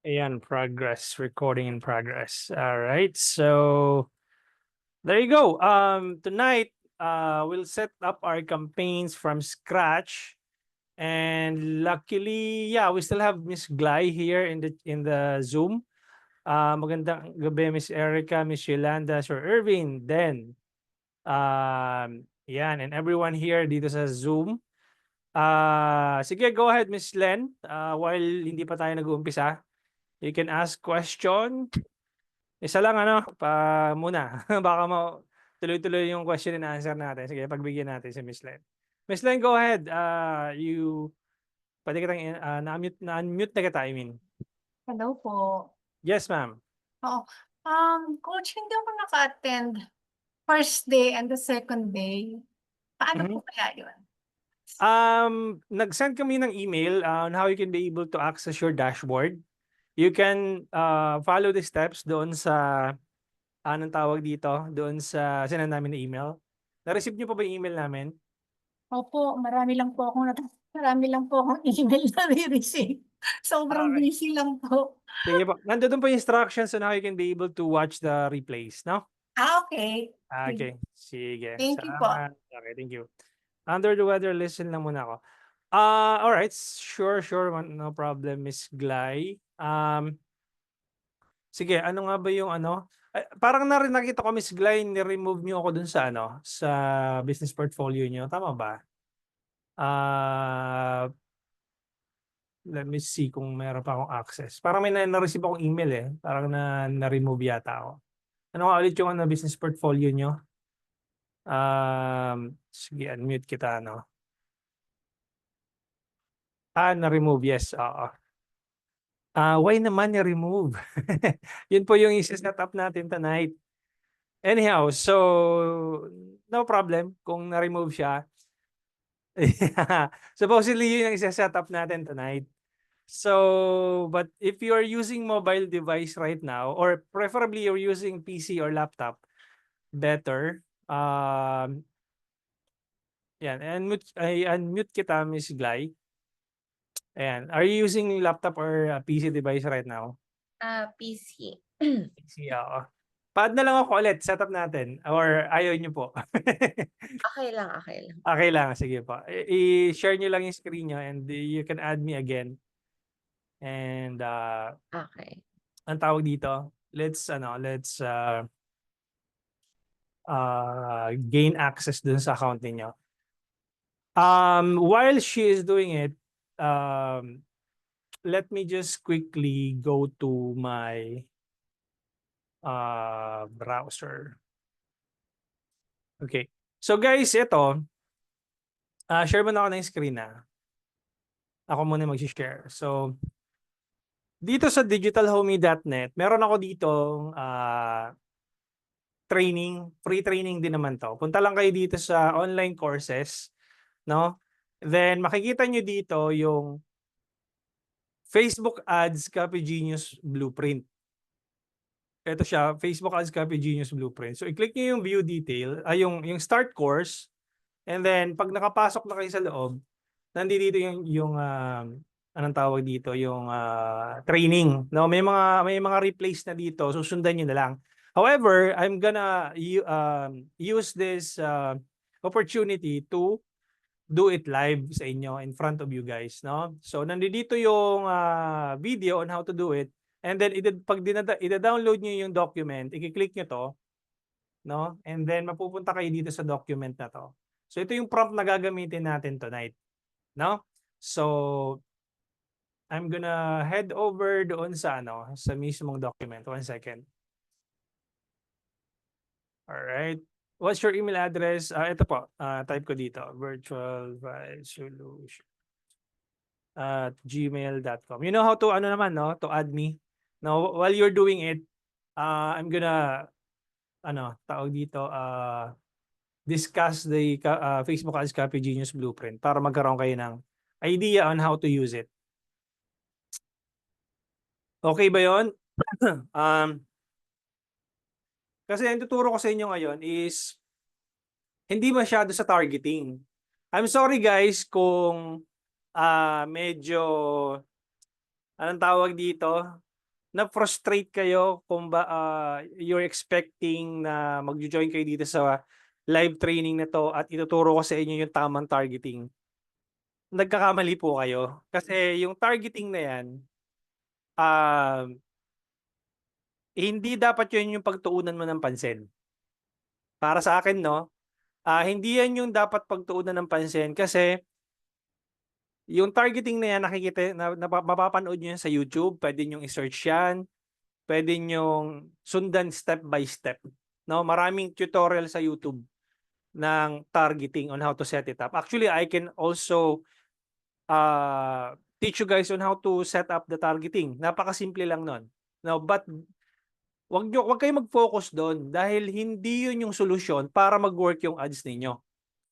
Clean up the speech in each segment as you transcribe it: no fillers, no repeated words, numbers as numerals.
Ayan, progress, recording in progress. All right. So there you go. Tonight, we'll set up our campaigns from scratch. And luckily, yeah, we still have Miss Glay here in the Zoom. Magandang gabi, Miss Erica, Miss Yolanda, Sir Irving, then yan, and everyone here dito sa Zoom. Sige, go ahead, Miss Len. While hindi pa tayo nag-uumpisa, you can ask question. Isa lang ano, muna. Baka tuloy-tuloy yung question and answer natin. Sige, pagbigyan natin si Miss Len. Miss Len, go ahead. Pwede kitang na-unmute na kita, I mean. Hello po. Yes, ma'am. Oo. Coach, hindi ako naka-attend first day and the second day. Paano po kaya yun? Nag-send kami ng email on how you can be able to access your dashboard. You can follow the steps doon sa anong tawag dito, doon sa sinend namin na email. Na-receive niyo pa ba yung email namin? Opo, marami lang po akong email na re-receive. Sobrang Okay. busy lang po. Sige po. Nandoon po yung instructions on how you can be able to watch the replays, no? Okay. Okay. Sige. Thank you po. Salamat. Okay, thank you. Under the weather, listen lang muna ako. All right. Sure. No problem, Miss Glay. Sige, ano nga ba yung ano? Parang nakita ko, Miss Glay, ni-remove niyo ako dun sa ano, sa business portfolio niyo. Tama ba? Let me see kung meron pa akong access. Parang may na-receive akong email eh. Parang na-remove yata ako. Ano nga ulit yung ano, business portfolio niyo? Sige, unmute kita, no? Na-remove, yes. Oo. Why naman ni-remove? Yun po yung isa-set up natin tonight. Anyhow, so no problem kung na-remove siya. Supposedly yun yung isa-set up natin tonight. So, but if you are using mobile device right now, or preferably you're using PC or laptop, better. Yan, unmute kita, Miss Glay. Ayan. Are you using laptop or PC device right now? PC. PC, oo. Pad na lang ako ulit, setup natin. Or ayaw nyo po. Okay lang, okay lang. Okay lang, sige po. I-share nyo lang yung screen nyo and you can add me again. And Okay. ang tawag dito, let's gain access dun sa account niyo. While she is doing it, let me just quickly go to my browser. Okay. So guys, ito, share mo na ako ng screen na. Ako muna mag-share. So, dito sa digitalhomey.net, meron ako dito training, free training din naman to. Punta lang kayo dito sa online courses, no? Then makikita nyo dito yung Facebook Ads Copy Genius Blueprint. Ito siya, Facebook Ads Copy Genius Blueprint. So i-click nyo yung view detail, yung start course, and then pag nakapasok na kayo sa loob, nandito yung anong tawag dito, yung training. No, may mga replays na dito, susundan niyo na lang. However, I'm gonna use this opportunity to do it live sa inyo in front of you guys, no? So nandito yung video on how to do it. And then pag ida-download niyo yung document, i-click niyo to, no? And then mapupunta kayo dito sa document na to. So ito yung prompt na gagamitin natin tonight, no? So I'm gonna head over doon sa sa mismong document. 1 second. All right. What's your email address? Ito po. Type ko dito. virtualvibesolution at gmail.com. You know how to to add me. Now, while you're doing it, I'm gonna tawag dito discuss the Facebook Ads Copy Genius Blueprint para magkaroon kayo ng idea on how to use it. Okay ba 'yon? Kasi ang tuturo ko sa inyo ngayon is hindi masyado sa targeting. I'm sorry guys kung medyo anong tawag dito? na-frustrate kayo kung you're expecting na magjo-join kayo dito sa live training na 'to at ituturo ko sa inyo yung tamang targeting. Nagkakamali po kayo. Kasi yung targeting na 'yan, hindi dapat 'yun yung pagtuunan mo ng pansin. Para sa akin 'no, hindi 'yan yung dapat pagtuunan ng pansin kasi yung targeting na 'yan mapapanood niyo 'yan sa YouTube, puwede niyong i-search 'yan, puwede niyong sundan step by step, 'no? Maraming tutorial sa YouTube ng targeting on how to set it up. Actually, I can also teach you guys on how to set up the targeting. Napakasimple lang nun. No, but wag kayong mag-focus doon dahil hindi yun yung solusyon para mag-work yung ads ninyo.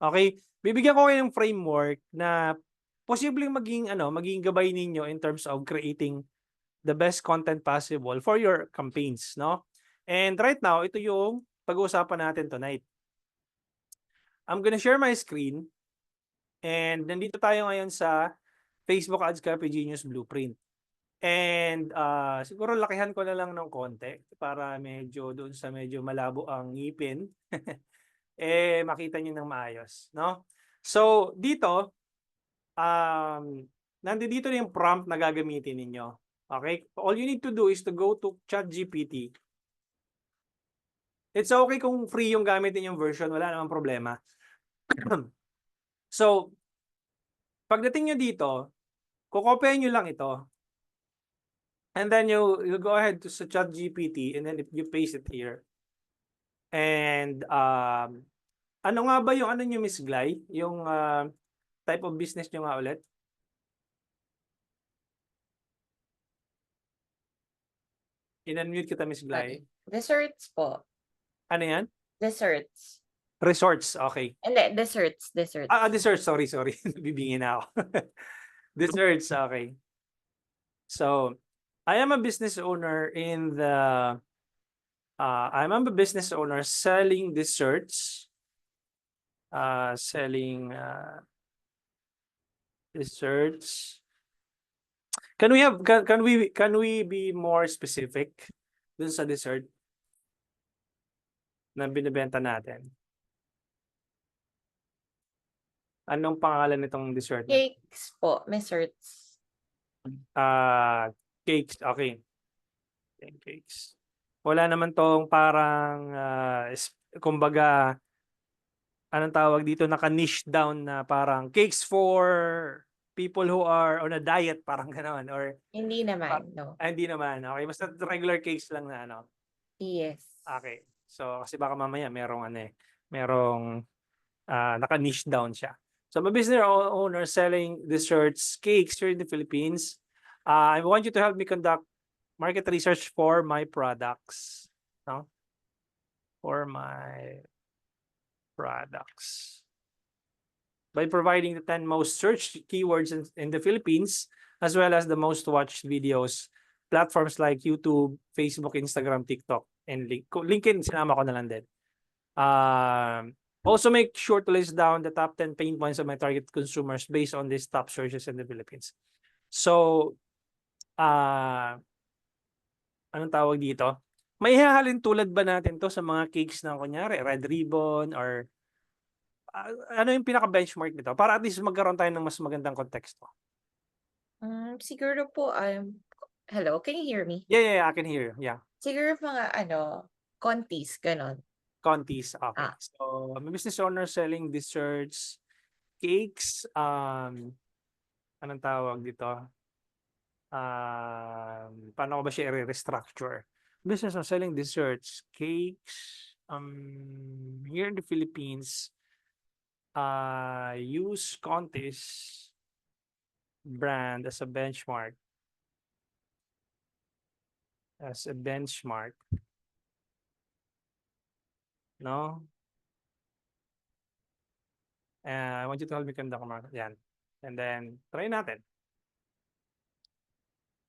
Okay? Bibigyan ko kayo ng framework na posibleng maging gabay ninyo in terms of creating the best content possible for your campaigns, no? And right now, ito yung pag-uusapan natin tonight. I'm gonna share my screen and nandito tayo ngayon sa Facebook Ads Copy Genius Blueprint. And siguro lakihan ko na lang ng konti para medyo doon sa medyo malabo ang ngipin makita niyo ng maayos, no? So dito nandito na yung prompt na gagamitin ninyo. Okay? All you need to do is to go to ChatGPT. It's okay kung free yung gamit ninyong version, wala namang problema. So pagdating nyo dito, kokopyahin nyo lang ito. And then you go ahead to sa ChatGPT and then if you paste it here. And ano nga ba yung ano nyo, Miss Glay? Yung type of business nyo nga ulit? In-unmute kita, Miss Glay. Desserts po. Ano yan? Desserts. Resorts, okay. Hindi, desserts. Desserts, sorry. Bibingin na ako. Desserts, okay. So, I am a business owner I'm a business owner selling desserts. Selling desserts. Can we be more specific dun sa dessert na binibenta natin? Anong pangalan nitong dessert? Cakes po, desserts. Cakes, okay. Cakes. Wala naman tong parang kumbaga anong tawag dito, naka-niche down na parang cakes for people who are on a diet, parang gano'n, or Hindi naman, no. hindi naman. Okay, basta regular cakes lang na ano. Yes. Okay. So kasi baka mamaya merong naka-niche down siya. So I'm a business owner selling desserts, cakes here in the Philippines. I want you to help me conduct market research for my products, no? For my products. By providing the 10 most searched keywords in the Philippines, as well as the most watched videos, platforms like YouTube, Facebook, Instagram, TikTok, and LinkedIn, sinama ko na lang din. Also make sure to list down the top 10 pain points of my target consumers based on these top searches in the Philippines. So, anong tawag dito? May hahalin tulad ba natin to sa mga cakes na kunyari, Red Ribbon or ano yung pinaka-benchmark nito? Para at least magkaroon tayo ng mas magandang konteksto. Siguro po, hello, can you hear me? Yeah, I can hear you. Yeah. Siguro mga contis, ganon. Contis, okay. So, I'm a business owner selling desserts, cakes, anong tawag dito? Paano ko ba siya i-restructure? Business of selling desserts, cakes, here in the Philippines, use Contis brand as a benchmark. No? I want you to help me conduct market. Yan. And then, try natin.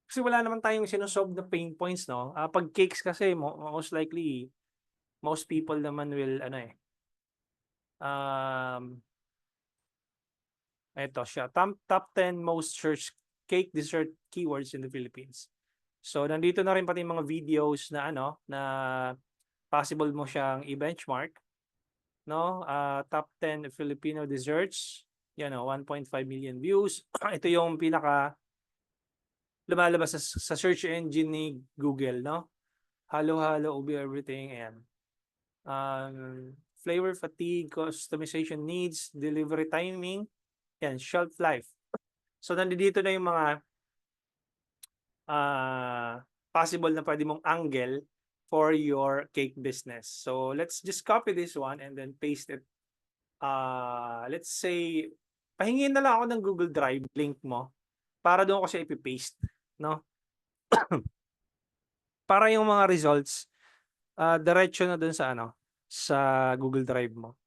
Kasi wala naman tayong sinusolve na pain points, no? Pag cakes kasi, most likely, most people naman will, ito siya. Top 10 most searched cake dessert keywords in the Philippines. So nandito na rin pati yung mga videos na na possible mo siyang i-benchmark, no? Top 10 Filipino desserts, 1.5 million views. Ito yung pinaka lumalabas sa search engine ni Google, no? Halo-halo, Ubi everything, ayan. Flavor fatigue, customization needs, delivery timing, yan, shelf life. So nandito na yung mga possible na pwede mong angle for your cake business. So let's just copy this one and then paste it. Let's say, pahingin na lang ako ng Google Drive link mo para doon ko siya ipipaste, no? Para yung mga results, diretso na doon sa sa Google Drive mo.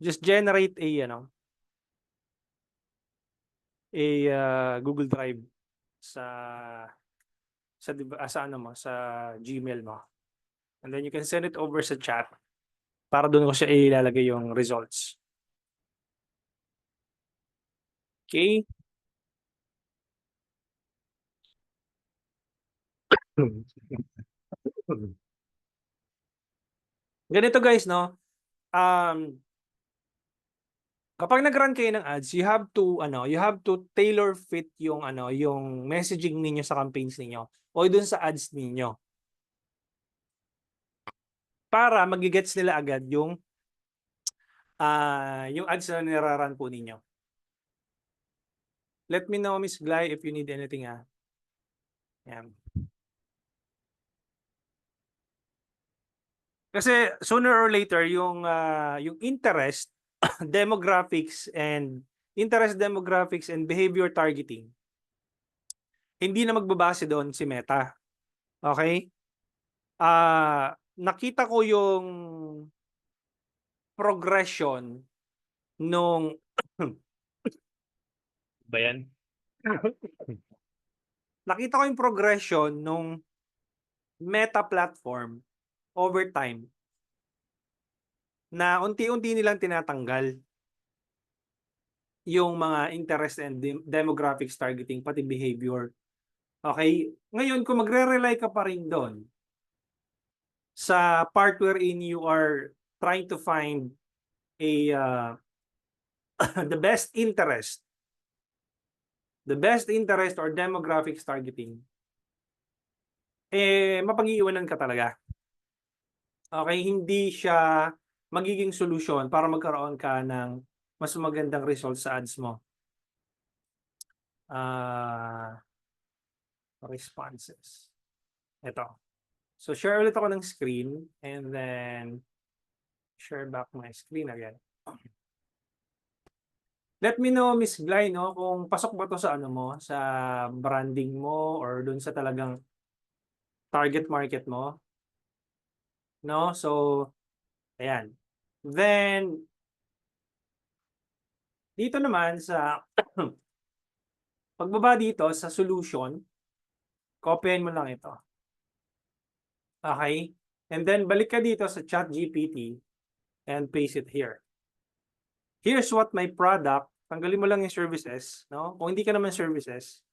Just generate a Google Drive sa sa Gmail mo. And then you can send it over sa chat para doon ko siya ilalagay yung results. Okay? Ganito guys, no? Kapag nag-run kayo ng ads, you have to tailor fit yung yung messaging ninyo sa campaigns ninyo o dun sa ads ninyo. Para magigets nila agad yung ads na niraran po ninyo. Let me know, Miss Glay, if you need anything, Yan. Kasi sooner or later yung interest demographics and behavior targeting, hindi na magbabase doon si Meta. Okay? Nakita ko yung progression nung ba yan? Nakita ko yung progression nung Meta platform over time na unti-unti nilang tinatanggal yung mga interest and demographics targeting pati behavior. Okay? Ngayon kung magre-rely ka pa rin doon sa part wherein you are trying to find a the best interest or demographics targeting, mapag-iiwanan ka talaga. Okay, hindi siya magiging solusyon para magkaroon ka ng mas magandang result sa ads mo. Responses. Ito. So share ulit ako ng screen and then share back my screen again. Let me know, Miss Glay, no, kung pasok ba to sa mo, sa branding mo or dun sa talagang target market mo. No? So, ayan. Then, dito naman sa pagbaba dito sa solution, copyin mo lang ito. Okay? And then, balik ka dito sa ChatGPT and paste it here. Here's what my product, tanggalin mo lang yung services, no? Kung hindi ka naman services,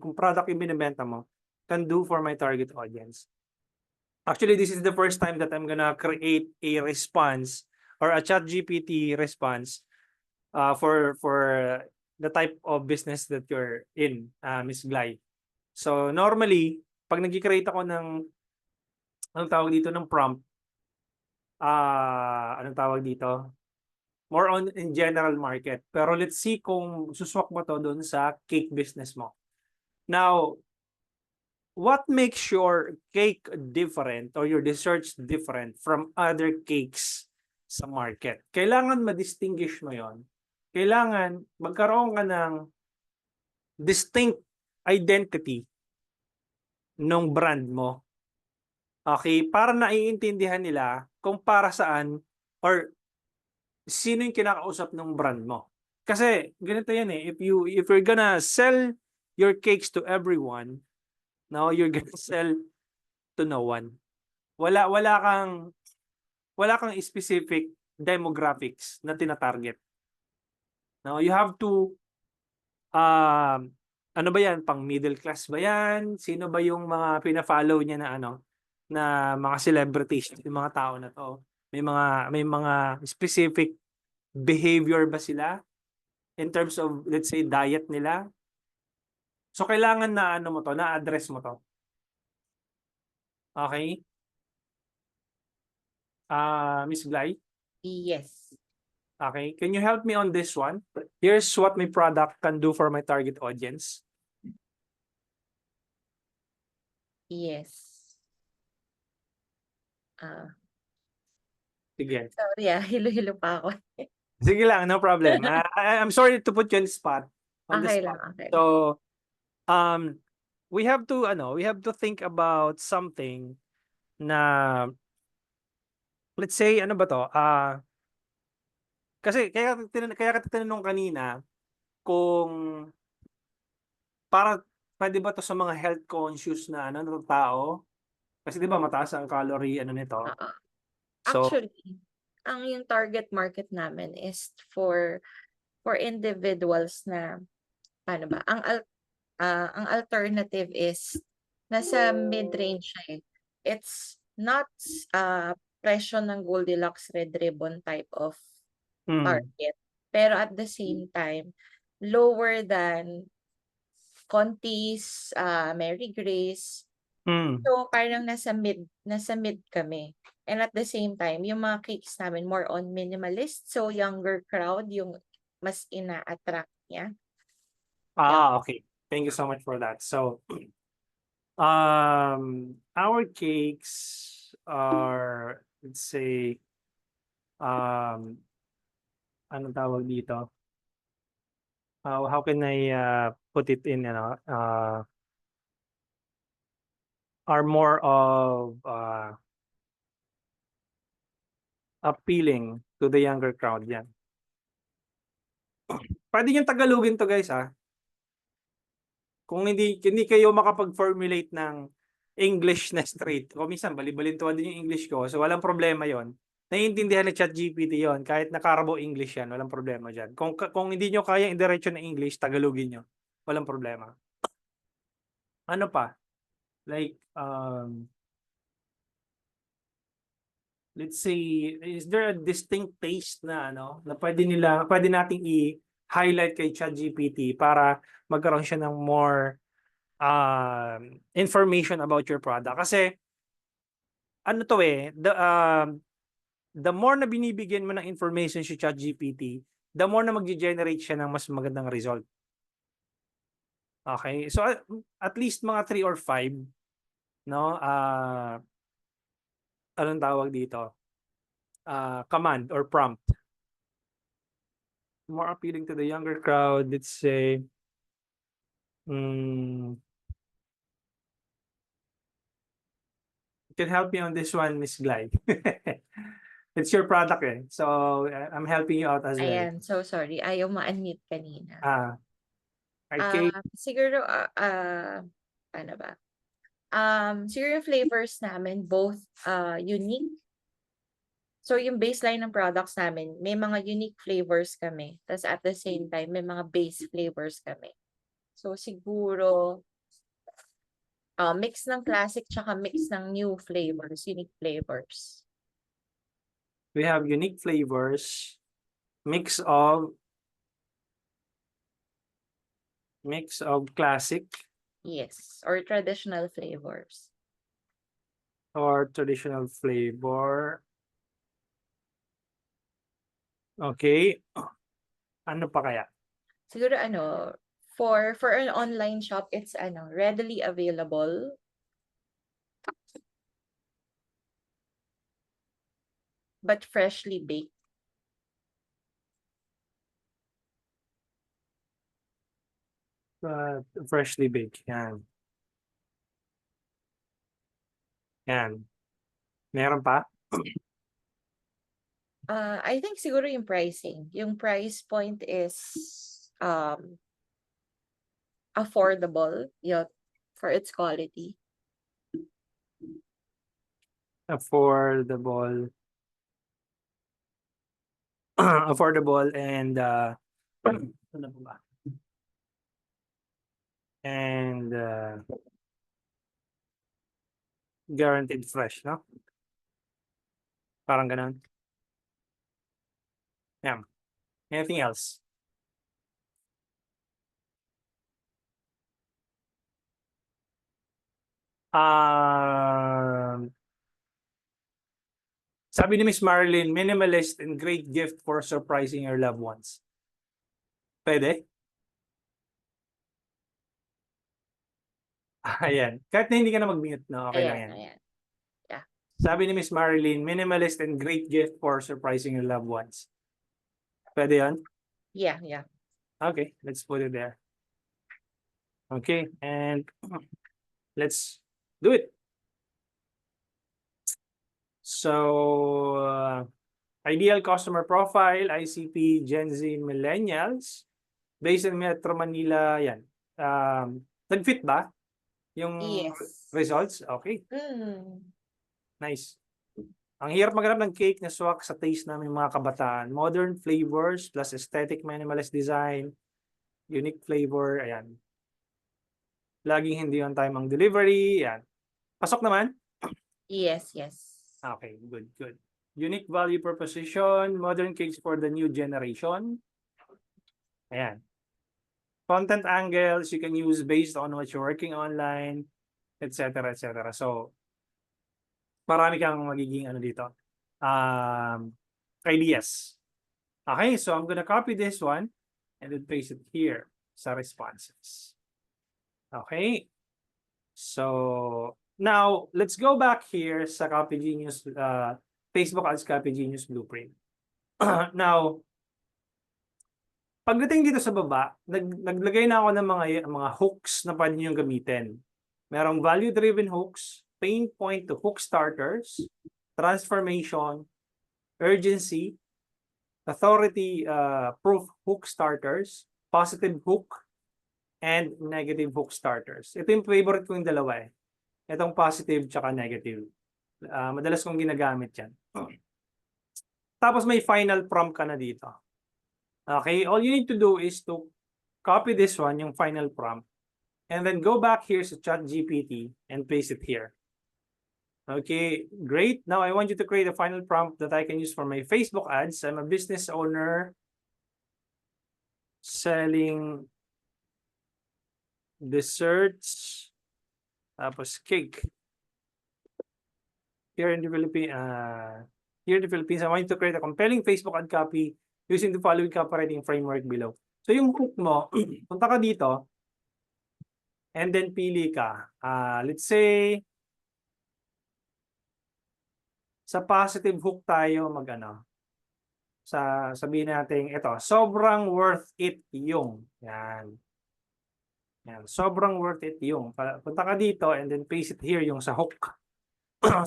kung product yung binibenta mo, can do for my target audience. Actually, this is the first time that I'm gonna create a response or a ChatGPT response for the type of business that you're in, Miss Glay. So normally, pag nag-create ako ng anong tawag dito ng prompt, anong tawag dito? More on in general market. Pero let's see kung suswak mo to doon sa cake business mo. Now, what makes your cake different or your desserts different from other cakes sa market? Kailangan ma-distinguish mo yon. Kailangan magkaroon ka ng distinct identity ng brand mo. Okay? Para naiintindihan nila kung para saan or sino yung kinakausap ng brand mo. Kasi ganito yan if you're gonna sell your cakes to everyone, now you're gonna sell to no one. Wala kang specific demographics na tina-target. Now you have to Ano ba yan? Pang middle class ba yan? Sino ba yung mga pina-follow niya na na mga celebrities, yung mga tao na to? May mga specific behavior ba sila in terms of, let's say, diet nila? So kailangan na ano mo to, na-address mo to. Okay? Miss Glay? Yes. Okay. Can you help me on this one? Here's what my product can do for my target audience. Yes. Ah, Sige. sorry hilo-hilo pa ako. Sige lang, no problem. I'm sorry to put you on the Okay lang, spot. okay. So, um, we have to think about something na, let's say, ano ba to? Kasi kaya kita tinanong kanina kung para pwede ba to sa mga health conscious na na tao? Kasi 'di ba mataas ang calorie ano nito. Oo. So, Actually, yung target market namin is for individuals na ano ba, ang alternative is nasa mid-range siya eh. It's not presyo ng Goldilocks Red Ribbon type of mm, target. Pero at the same time, lower than Conti's, Mary Grace. mm. So parang nasa mid kami. And at the same time, yung mga cakes namin more on minimalist. So younger crowd yung mas ina-attract niya. Yeah. Okay. Thank you so much for that. So, our cakes are, let's say, anong tawag dito? How can I put it in, are more of appealing to the younger crowd yan. Pwede yung Tagalogin to guys Kung hindi kayo makapag-formulate ng English na straight, o minsan bali-balintuan din yung English ko, so walang problema yon. Naiintindihan ni ChatGPT yon kahit na Carbo English yan, walang problema dyan. Kung hindi nyo kaya indiretso na English, Tagalogin nyo. Walang problema. Ano pa? Like, let's say, is there a distinct taste na na pwede nating i-highlight kay ChatGPT para magkaroon siya ng more information about your product? Kasi ano to the more na binibigyan mo ng information si ChatGPT, the more na magge-generate siya ng mas magandang result. Okay? So at least mga 3 or 5, no? Anong tawag dito? Command or prompt. More appealing to the younger crowd, let's say, you can help me on this one, Miss Glide. It's your product So, I'm helping you out as well. Ayan, so sorry. Ayaw ma-unmute kanina. Okay. Siguro, ano ba? Siguro yung flavors namin, both unique. So yung baseline ng products namin, may mga unique flavors kami. Tapos at the same time, may mga base flavors kami. So siguro, mix ng classic tsaka mix ng new flavors, unique flavors. We have unique flavors, mix of classic Yes, or traditional flavors. or traditional flavor. Okay. Ano pa kaya? Siguro for an online shop, it's readily available. But freshly baked. Freshly baked. Yan. Yan. Meron pa? I think siguro yung pricing. Yung price point is affordable, for its quality. Affordable. Affordable and ano pa ba? and guaranteed fresh, no? Parang ganun. Yeah. Anything else? Um, Sabi ni Miss Marilyn, minimalist and great gift for surprising your loved ones. Pwede? Ayan. Kahit na hindi ka na mag-mute, no? Okay lang Ayan, yan. ayan. Sabi ni Miss Marilyn, minimalist and great gift for surprising your loved ones. Pwede yan? Yeah, yeah. Okay, let's put it there. Okay, and let's do it. So, ideal customer profile, ICP, Gen Z, Millennials. Based in Metro Manila, yan. Nag-fit ba yung Yes. results? Okay, Mm. nice. Ang hirap maghanap ng cake na swak sa taste namin mga kabataan. Modern flavors plus aesthetic minimalist design, unique flavor, ayan. Laging hindi on time ang delivery, ayan. Pasok naman? Yes, yes. Okay, good, good. Unique value proposition, modern cakes for the new generation. Ayan. Content angles you can use based on what you're working online, etc., etc. So, marami kang magiging ano dito. Ideas. Okay, so I'm gonna copy this one and then paste it here sa responses. Okay. So, now let's go back here sa Copy Genius, Facebook Ads Copy Genius Blueprint. Now, pagdating dito sa baba, naglagay na ako ng mga hooks na pwede niyong gamitin. Merong value-driven hooks, pain point to hook starters, transformation, urgency, authority proof hook starters, positive hook, and negative hook starters. Ito yung favorite ko yung dalawa eh. Itong positive tsaka negative. Madalas kong ginagamit yan. Tapos may final prompt ka na dito. Okay, all you need to do is to copy this one, yung final prompt, and then go back here sa ChatGPT and paste it here. Okay, great. Now I want you to create a final prompt that I can use for my Facebook ads. I'm a business owner selling desserts, tapos cake. Here in the Philippines, I want you to create a compelling Facebook ad copy using the following copywriting framework below. So yung hook mo, punta ka dito, and then pili ka. Let's say, sa positive hook tayo sabihin natin ito, sobrang worth it yung. Yan. Yan, sobrang worth it yung. Punta ka dito and then paste it here yung sa hook.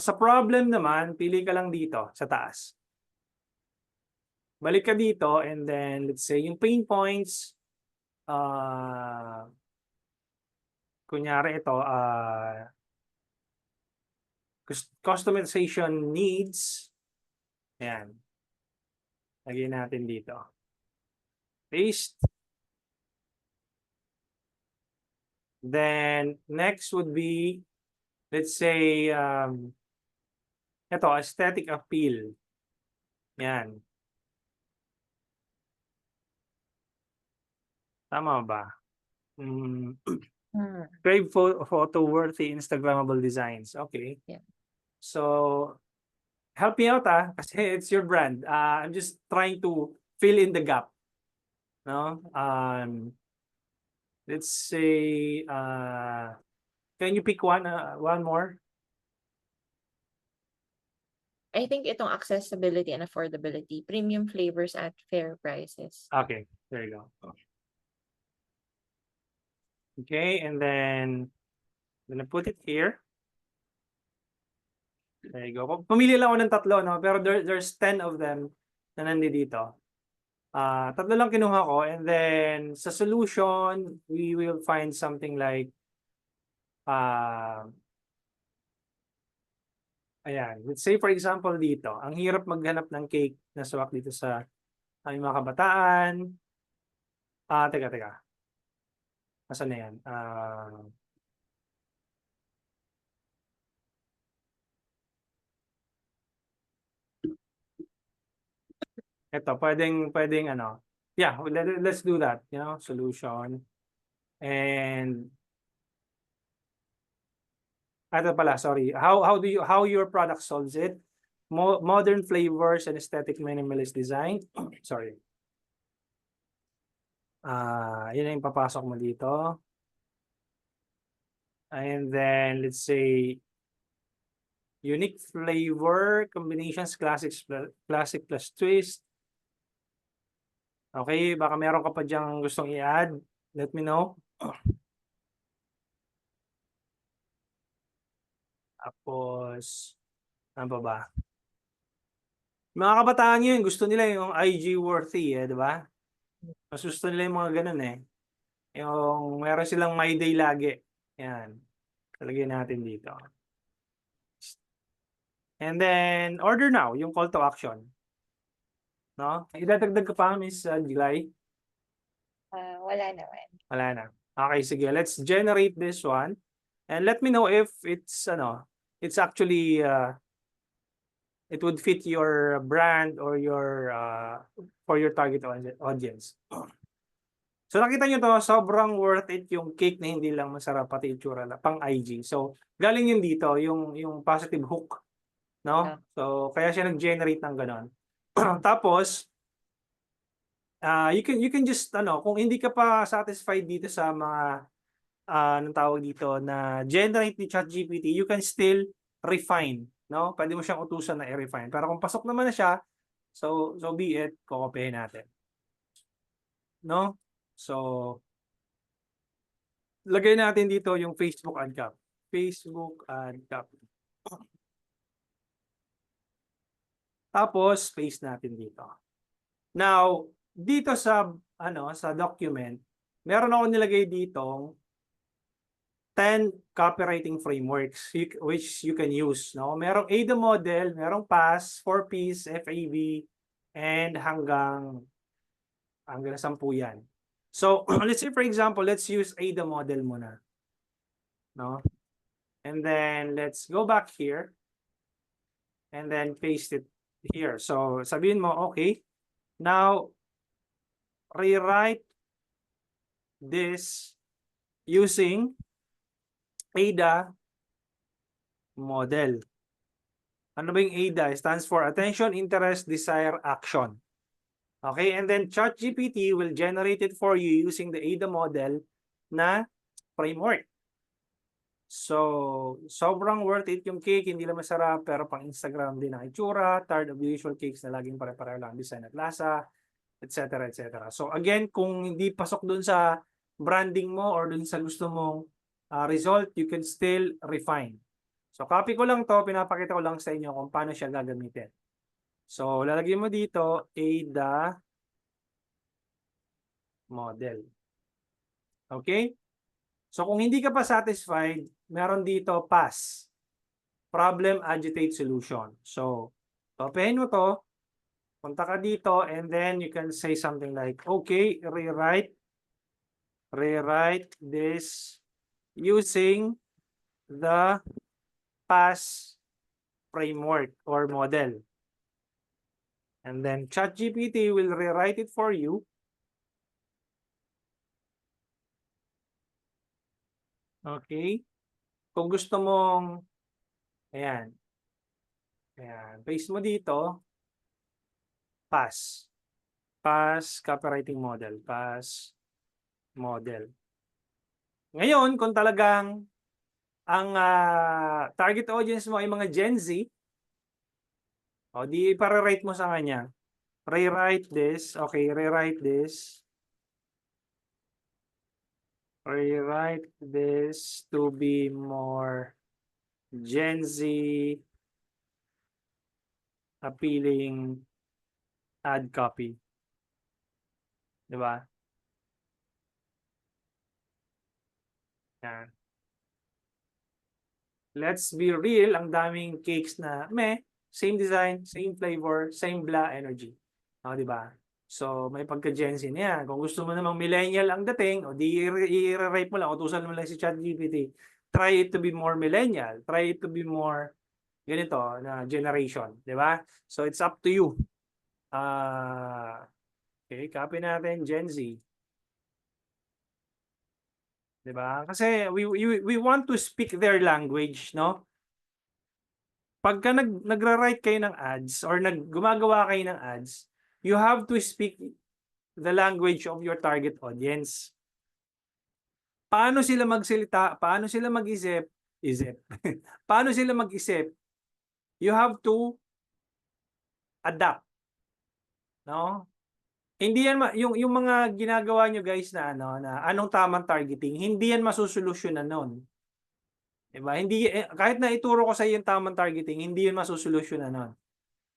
Sa problem naman, pili ka lang dito sa taas. Balik ka dito and then let's say yung pain points, kunyari ito, customization needs. Ayan. Lagyan natin dito. Paste. Then next would be, let's say, ito, aesthetic appeal. Yan. Tama ba? Crave photo-worthy Instagrammable designs. Okay. Yeah. So, help me out kasi it's your brand. I'm just trying to fill in the gap. No? Let's say, can you pick one more? I think itong accessibility and affordability, premium flavors at fair prices. Okay, there you go. Okay, and then I'm gonna put it here. There you go. Pumili lang ako ng tatlo, no? Pero there's 10 of them na nandito. Tatlo lang kinuha ko, and then sa solution, we will find something like ayan. Let's say for example dito, ang hirap maghanap ng cake na swak dito sa aming mga kabataan. Teka. Nasaan na yan? Ito, pwedeng ano. Yeah, let's do that. You know, solution. And ito pala, sorry. How your product solves it? Modern flavors and aesthetic minimalist design. Sorry. Yun ang papasok mo dito. And then let's say unique flavor combinations, classic plus twist. Okay, baka meron ka pa diyang gustong i-add. Let me know. Tapos, ano pa ba? Mga kabataan yun, gusto nila yung IG worthy, di ba? Mas gusto nila yung mga ganun eh. Yung meron silang my day lagi. Yan. Talagyan natin dito. And then, order now, yung call to action. No? Idadagdag ka pa, Miss July? Wala naman. Wala na. Okay, sige. Let's generate this one. And let me know if it's, it's actually, it would fit your brand or your, for your target audience. So nakita nyo to, sobrang worth it yung cake na hindi lang masarap, pati itsura na, pang IG. So galing yun dito, yung positive hook. No? Yeah. So kaya siya nag-generate ng ganon. Tapos, you can just, kung hindi ka pa satisfied dito sa mga, anong tawag dito, na generate ni ChatGPT, you can still refine. No? Pwede mo siyang utusan na i-refine. Pero kung pasok naman na siya, so be it, kukopihin natin. No? So, lagay natin dito yung Facebook ad copy. Facebook ad copy. Tapos, paste natin dito. Now, dito sa, sa document, meron ako nilagay ditong 10 copywriting frameworks which you can use. No? Merong AIDA model, merong PAS, 4Ps, FAB, and hanggang 10 yan. So, let's say for example, let's use AIDA model muna. No? And then let's go back here and then paste it here. So, sabihin mo, okay, now rewrite this using AIDA model. Ano ba yung AIDA? It stands for Attention, Interest, Desire, Action. Okay, and then ChatGPT will generate it for you using the AIDA model na framework. So, sobrang worth it yung cake, hindi lang masarap, pero pang Instagram din ang itsura, tired of the usual cakes na laging pare-pareho lang design at lasa, etc. etc. So again, kung hindi pasok dun sa branding mo or dun sa gusto mong result, you can still refine. So copy ko lang to, pinapakita ko lang sa inyo kung paano siya gagamitin. So lalagyan mo dito AIDA model. Okay? So kung hindi ka pa satisfied, meron dito PAS. Problem, Agitate, Solution. So, open mo to, punta ka dito, and then you can say something like, okay, rewrite this using the PAS framework or model. And then ChatGPT will rewrite it for you. Okay. Kung gusto mong, ayan, paste mo dito, PAS. PAS copywriting model. PAS model. Ngayon, kung talagang ang target audience mo ay mga Gen Z, o di para-write mo sa kanya. Rewrite this. Okay, rewrite this. Rewrite this to be more Gen Z appealing ad copy. Diba? Yan. Let's be real, ang daming cakes na same design, same flavor, same blah energy. Diba? So, may pagka-Gen Z na yan. Kung gusto mo namang millennial ang dating, o di i-rate mo lang, utusan mo lang si ChatGPT. Try it to be more millennial. Try it to be more ganito na generation. Di ba? So, it's up to you. Okay, copy natin Gen Z. Di ba? Kasi we want to speak their language, no? Pagka nagra-write kayo ng ads or gumagawa kayo ng ads, you have to speak the language of your target audience. Paano sila magsalita? Paano sila mag-isip? Paano sila mag-isip? You have to adapt, no? Hindi yan yung mga ginagawa nyo guys na anong tamang targeting, hindi yan masusolusyonan noon. Diba? Hindi kahit na ituro ko sa iyo yung tamang targeting, hindi yan masusolusyonan noon.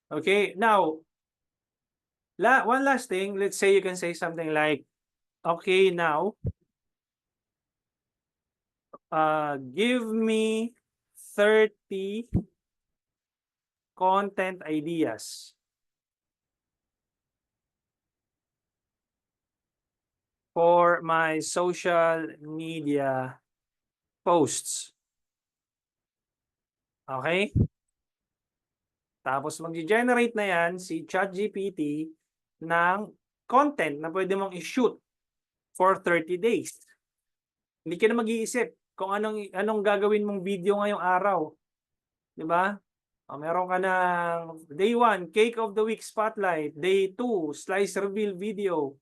Okay? Now, one last thing, let's say you can say something like, okay, now give me 30 content ideas for my social media posts. Okay? Tapos mag-generate na yan si ChatGPT ng content na pwede mong i-shoot for 30 days. Hindi ka na mag-iisip kung anong gagawin mong video ngayong araw. 'Di ba? Meron ka ng day 1, cake of the week spotlight. Day 2, slice reveal video.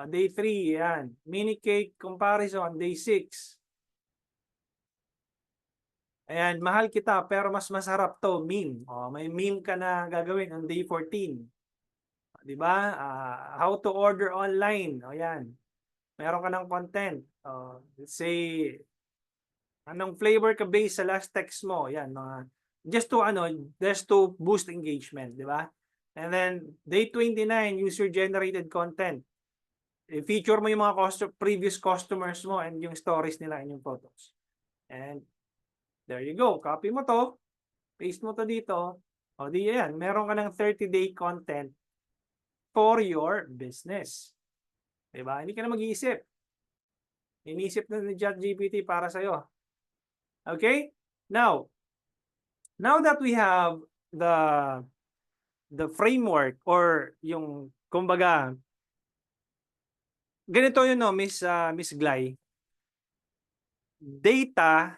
Day 3, yan. Mini cake comparison. Day 6. Ayan, mahal kita pero mas masarap to, meme. May meme ka na gagawin on day 14. 'Di ba? How to order online. Ayan. Meron ka ng content. Let's say anong flavor ka based sa last text mo. Yan, mga just to boost engagement, 'di ba? And then day 29, user generated content. I-feature mo yung mga previous customers mo and yung stories nila in yung photos. And there you go. Copy mo to. Paste mo to dito. O di yan. Meron ka ng 30-day content for your business. Diba? Hindi ka na mag-iisip. Inisip na ni ChatGPT para sa'yo. Okay? Now that we have the framework or yung, kumbaga, ganito yun, no, Miss Glay. Data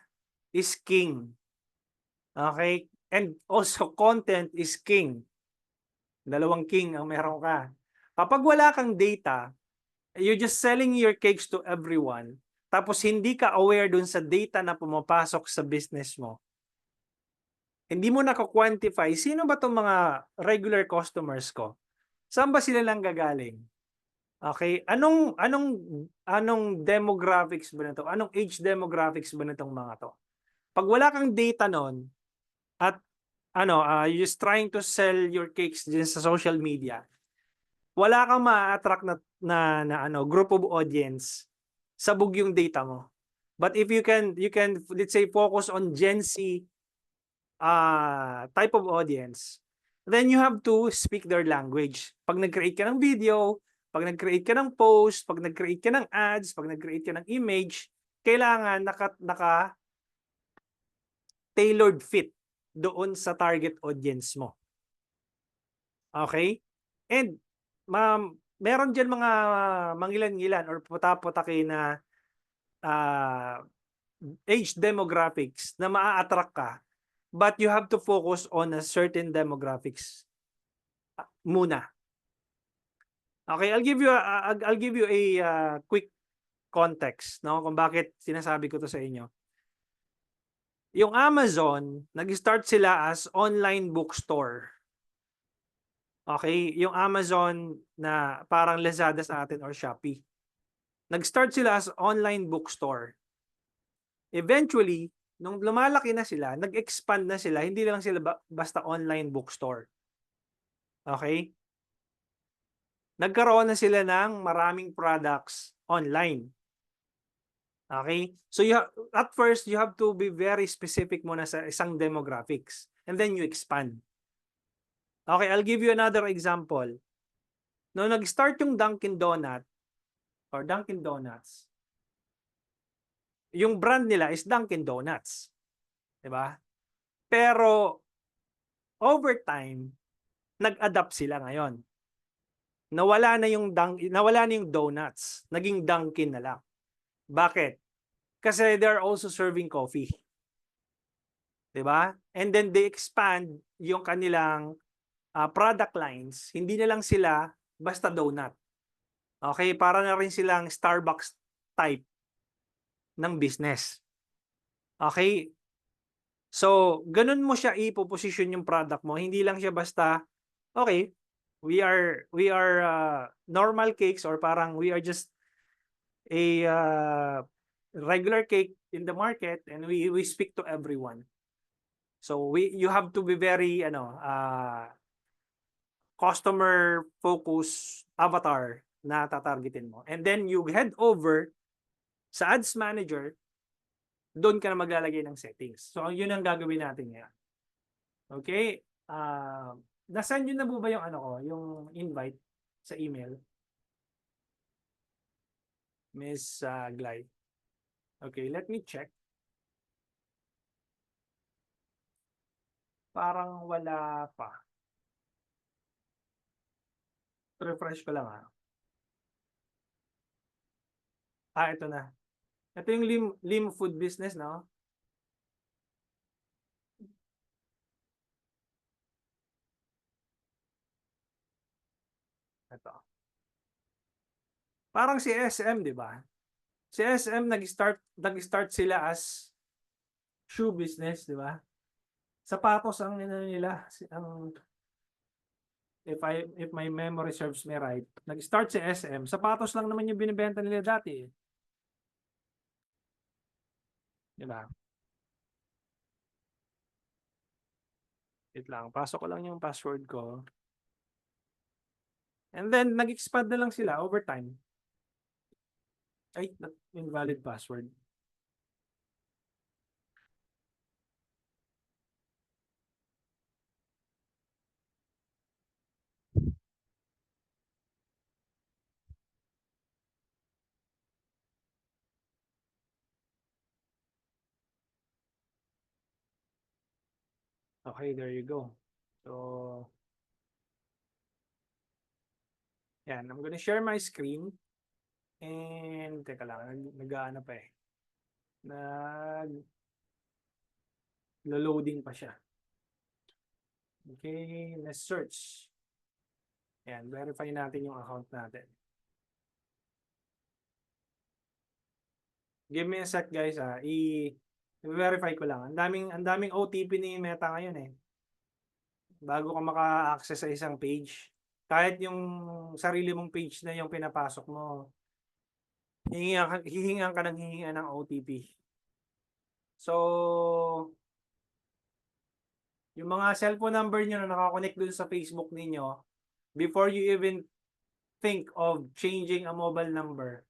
is king. Okay? And also content is king. Dalawang king ang meron ka. Kapag wala kang data, you're just selling your cakes to everyone, tapos hindi ka aware dun sa data na pumapasok sa business mo. Hindi mo nako-quantify, sino ba itong mga regular customers ko? Saan ba sila lang gagaling? Okay? Anong demographics ba nito? Anong age demographics ba nitong mga to? Pag wala kang data nun, at you're just trying to sell your cakes din sa social media, wala kang ma-attract na group of audience, sabog yung data mo. But if you can let's say focus on Gen Z type of audience, then you have to speak their language. Pag nag-create ka ng video, pag nag-create ka ng post, pag nag-create ka ng ads, pag nag-create ka ng image, kailangan naka tailored fit doon sa target audience mo. Okay? And meron dyan mga mangilan-ngilan or puta-putaki na age demographics na maa-attract ka, but you have to focus on a certain demographics muna. Okay, I'll give you a quick context, no, kung bakit sinasabi ko to sa inyo. Yung Amazon, nag-start sila as online bookstore. Okay, yung Amazon na parang Lazada sa atin or Shopee. Nag-start sila as online bookstore. Eventually, nung lumalaki na sila, nag-expand na sila, hindi lang sila basta online bookstore. Okay? Nagkaroon na sila ng maraming products online. Okay? So at first, you have to be very specific muna sa isang demographics and then you expand. Okay, I'll give you another example. Nung nag-start yung Dunkin' Donut or Dunkin' Donuts, yung brand nila is Dunkin' Donuts, 'di ba? Pero over time, nag-adapt sila ngayon. Nawala na yung donuts, naging Dunkin' na lang. Bakit? Kasi they're also serving coffee. 'Di ba? And then they expand yung kanilang product lines. Hindi na lang sila basta donut. Okay, para na rin silang Starbucks type ng business. Okay? So, ganun mo siya ipo-position yung product mo. Hindi lang siya basta, okay, we are normal cakes, or parang we are just a regular cake in the market, and we speak to everyone. So you have to be very customer focus avatar na tatargetin mo. And then you head over sa Ads Manager, doon ka na maglalagay ng settings. So yun ang gagawin natin ngayon. Okay? Nasend nyo na po ba yung yung invite sa email? Miss Glide. Okay, let me check. Parang wala pa. Refresh ko lang ito na. Ito yung Lim Food Business, no? Ito. Parang si SM, di ba? Si SM nag-start sila as shoe business, di ba? Sapatos ang nila, ang if my memory serves me right, nag-start si SM, sapatos lang naman yung binibenta nila dati. Di ba? Wait lang, pasok ko lang yung password ko. And then, nag-expand na lang sila over time. Ay, invalid password. Okay, there you go. So, yan, I'm gonna share my screen. And, teka lang, nag-ano pa eh. Nag-loading pa siya. Okay, let's search. Yan, verify natin yung account natin. Give me a sec, guys. I-verify ko lang. Ang daming OTP ni Meta ngayon eh. Bago ka maka-access sa isang page. Kahit yung sarili mong page na yung pinapasok mo, hihingan ka ng OTP. So, yung mga cellphone number nyo na nakakonect dun sa Facebook ninyo, before you even think of changing a mobile number,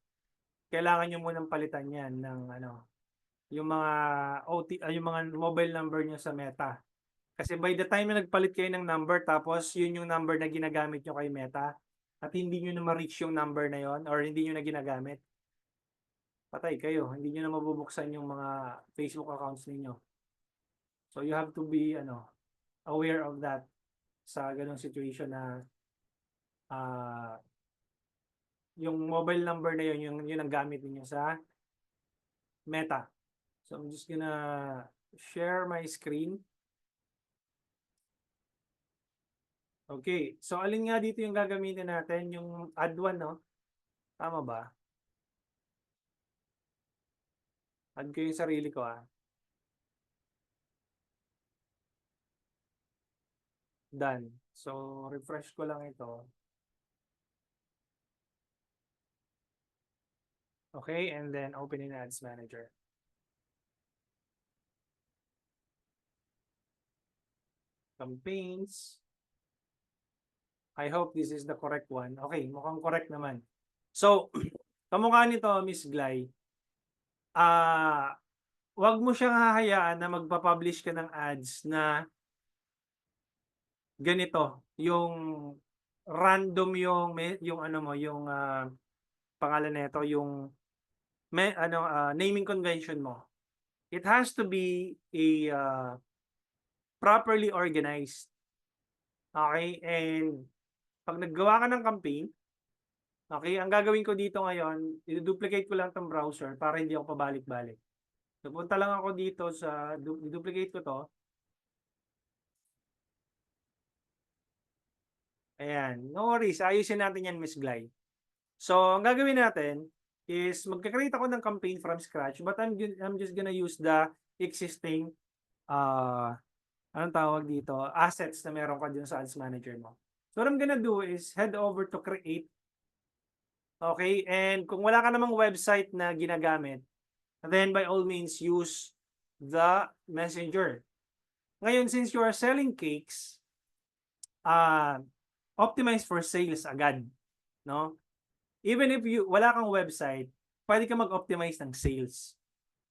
kailangan nyo munang palitan yan ng yung mga yung mga mobile number nyo sa Meta. Kasi by the time na nagpalit kayo ng number, tapos yun yung number na ginagamit nyo kay Meta, at hindi nyo na ma-reach yung number na yon, or hindi nyo na ginagamit, patay kayo. Hindi nyo na mabubuksan yung mga Facebook accounts ninyo. So you have to be aware of that sa ganong situation na yung mobile number na yun ang gamit niyo sa Meta. So I'm just gonna share my screen. Okay, so alin nga dito yung gagamitin natin? Yung add one, no? Tama ba? Add ko yung sarili ko, Done. So refresh ko lang ito. Okay, and then open in Ads Manager. Campaigns. I hope this is the correct one. Okay, mukhang correct naman. So, kamukha nito, Miss Glay, wag mo siyang hahayaan na magpa-publish ka ng ads na ganito, yung random yung ano mo, yung pangalan nito, yung naming convention mo. It has to be a properly organized. Okay? And pag naggawa ka ng campaign, okay, ang gagawin ko dito ngayon, i-duplicate ko lang tong browser para hindi ako pabalik-balik. So, punta lang ako dito sa, i-duplicate ko to. Ayan. No worries. Ayusin natin yan, Miss Glay. So, ang gagawin natin is magka-create ako ng campaign from scratch, but I'm just gonna use the existing anong tawag dito, assets na meron ka dun sa ads manager mo. So, what I'm gonna do is head over to create. Okay? And kung wala ka namang website na ginagamit, then by all means use the messenger. Ngayon, since you are selling cakes, optimize for sales agad, no? Even if wala kang website, pwede ka mag-optimize ng sales.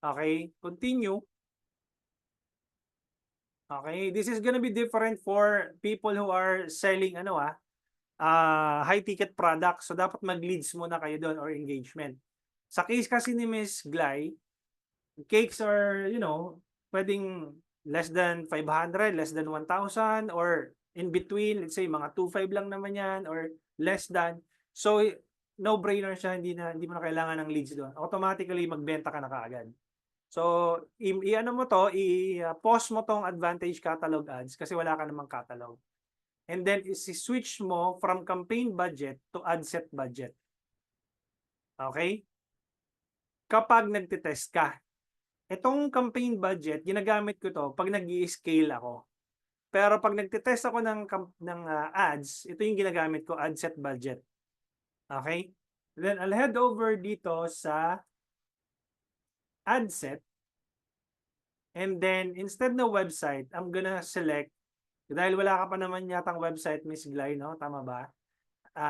Okay? Continue. Okay? This is gonna be different for people who are selling high ticket products. So dapat mag-leads muna kayo doon or engagement. Sa case kasi ni Miss Glay, cakes are, pwedeng less than 500, less than 1,000, or in between, let's say mga 2,500 lang naman yan, or less than. So, no-brainer siya, hindi mo na kailangan ng leads doon. Automatically, magbenta ka na kaagad. So, i-ano mo to, i-pause mo tong Advantage Catalog Ads kasi wala ka namang catalog. And then, i-switch mo from campaign budget to ad set budget. Okay? Kapag nagtitest ka, itong campaign budget, ginagamit ko to pag nag-i-scale ako. Pero pag nagtitest ako ng ads, ito yung ginagamit ko, ad set budget. Okay? Then, I'll head over dito sa ad set. And then, instead na website, I'm gonna select, dahil wala ka pa naman yatang website, Miss Glay, no? Tama ba?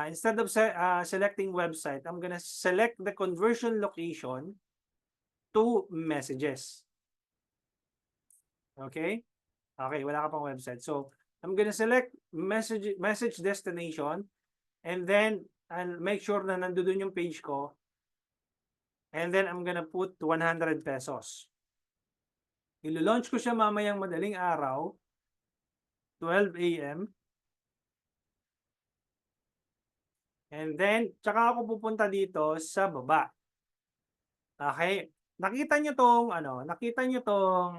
Instead of selecting website, I'm gonna select the conversion location to messages. Okay? Okay, wala ka pang website. So, I'm gonna select message destination, and then I'll make sure na nandoon yung page ko. And then I'm gonna put 100 pesos. Ilo-launch ko siya mamayang madaling araw, 12 AM. And then, tsaka ako pupunta dito sa baba. Okay? Nakita nyo tong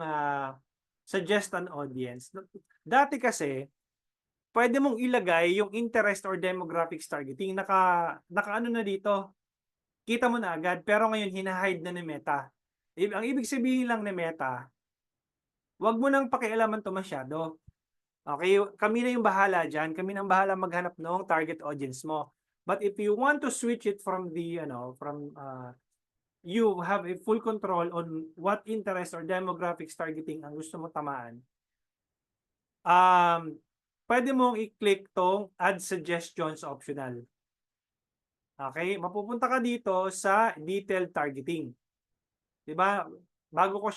suggest an audience. Dati kasi, pwede mong ilagay yung interest or demographics targeting. Naka na dito. Kita mo na agad. Pero ngayon, hinahide na ni Meta. Ang ibig sabihin lang ni Meta, wag mo nang pakialaman to masyado. Okay? Kami na yung bahala dyan. Kami na ang bahala maghanap ng target audience mo. But if you want to switch it from you have a full control on what interest or demographics targeting ang gusto mo tamaan, pwede mong i-click tong add suggestions optional. Okay? Mapupunta ka dito sa detailed targeting. 'Di ba? Bago ko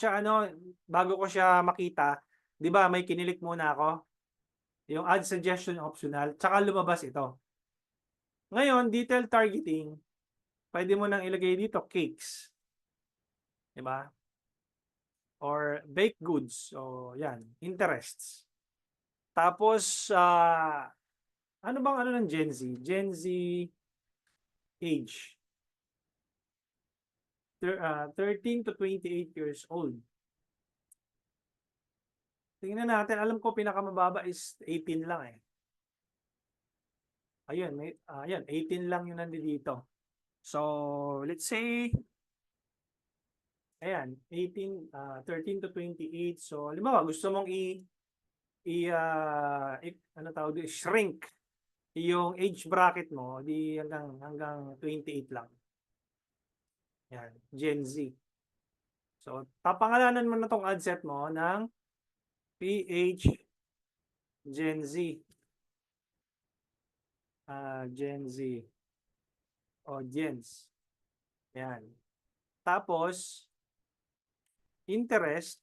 siya makita, 'di ba, may kinilik muna ako. Yung add suggestion optional, tsaka lumabas ito. Ngayon, detailed targeting, pwede mo nang ilagay dito cakes. 'Di ba? Or baked goods. So, yan, interests. Tapos, ano ng Gen Z? Gen Z age. 13 to 28 years old. Tingnan natin. Alam ko pinakamababa is 18 lang eh. Ayun, 18 lang yung nandito. So, let's say, ayan, 13 to 28. So, halimbawa, gusto mong shrink yung age bracket mo, di hanggang 28 lang. Yan, Gen Z. So, papangalanan mo na tong ad set mo ng PH Gen Z. Gen Z audience. Yan. Tapos, interest.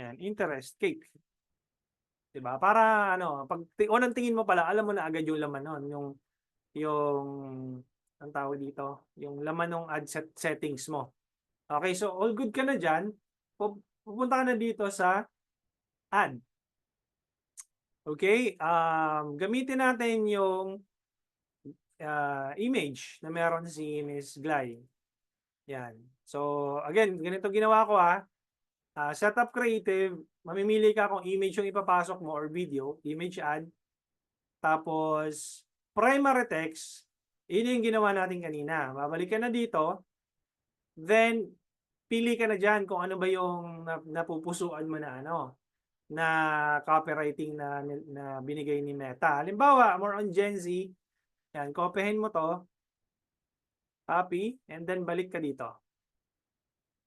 Ayan, interest cake. 'Di ba? Para ano, pag unang tingin mo pala, alam mo na agad yung laman nun, yung anong tawag dito, yung laman ng ad settings mo. Okay, so all good ka na diyan. Pupunta ka na dito sa add. Okay, gamitin natin yung image na meron si Miss Glay. Yan. So, again, ganito ginawa ko setup creative, mamimili ka kung image yung ipapasok mo or video, image ad. Tapos, primary text, yun yung ginawa natin kanina. Babalik ka na dito, then, pili ka na dyan kung ano ba yung napupusuan mo na na copywriting na binigay ni Meta. Halimbawa, more on Gen Z, yan, copyhin mo to, copy, and then balik ka dito.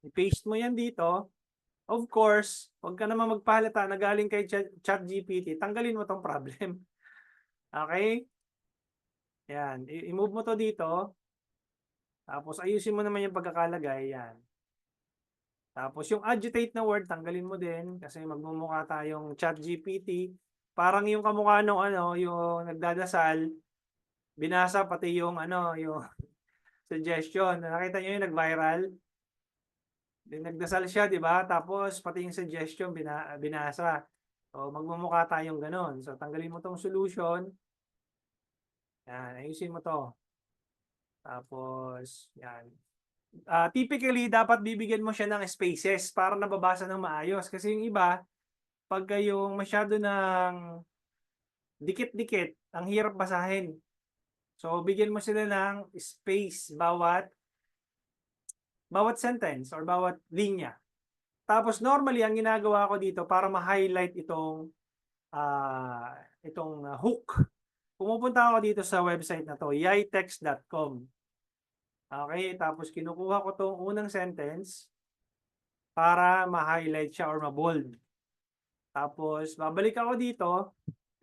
I-paste mo yan dito. Of course, huwag ka naman magpahalata na galing kay ChatGPT, tanggalin mo tong problem. Okay? Yan, i-move mo to dito. Tapos ayusin mo naman yung pagkakalagay, yan. Tapos yung agitate na word, tanggalin mo din kasi magmumukha tayong ChatGPT. Parang yung kamukha nung yung nagdadasal, binasa pati yung yung suggestion. Nakita niyo yung nag-viral? Nagdasal siya, di ba? Tapos pati yung suggestion binasa. So magmumukha tayong ganun. So tanggalin mo tong solution. Yan, ayusin mo to. Tapos, yan. Typically, dapat bibigyan mo siya ng spaces para nababasa ng maayos. Kasi yung iba, pagka yung masyado ng dikit-dikit, ang hirap basahin. So, bigyan mo sila ng space bawat sentence or bawat linya. Tapos, normally, ang ginagawa ko dito para ma-highlight itong hook. Pumupunta ako dito sa website na to, yaitext.com. Okay, tapos kinukuha ko tong unang sentence para ma-highlight siya or ma-bold. Tapos babalik ako dito,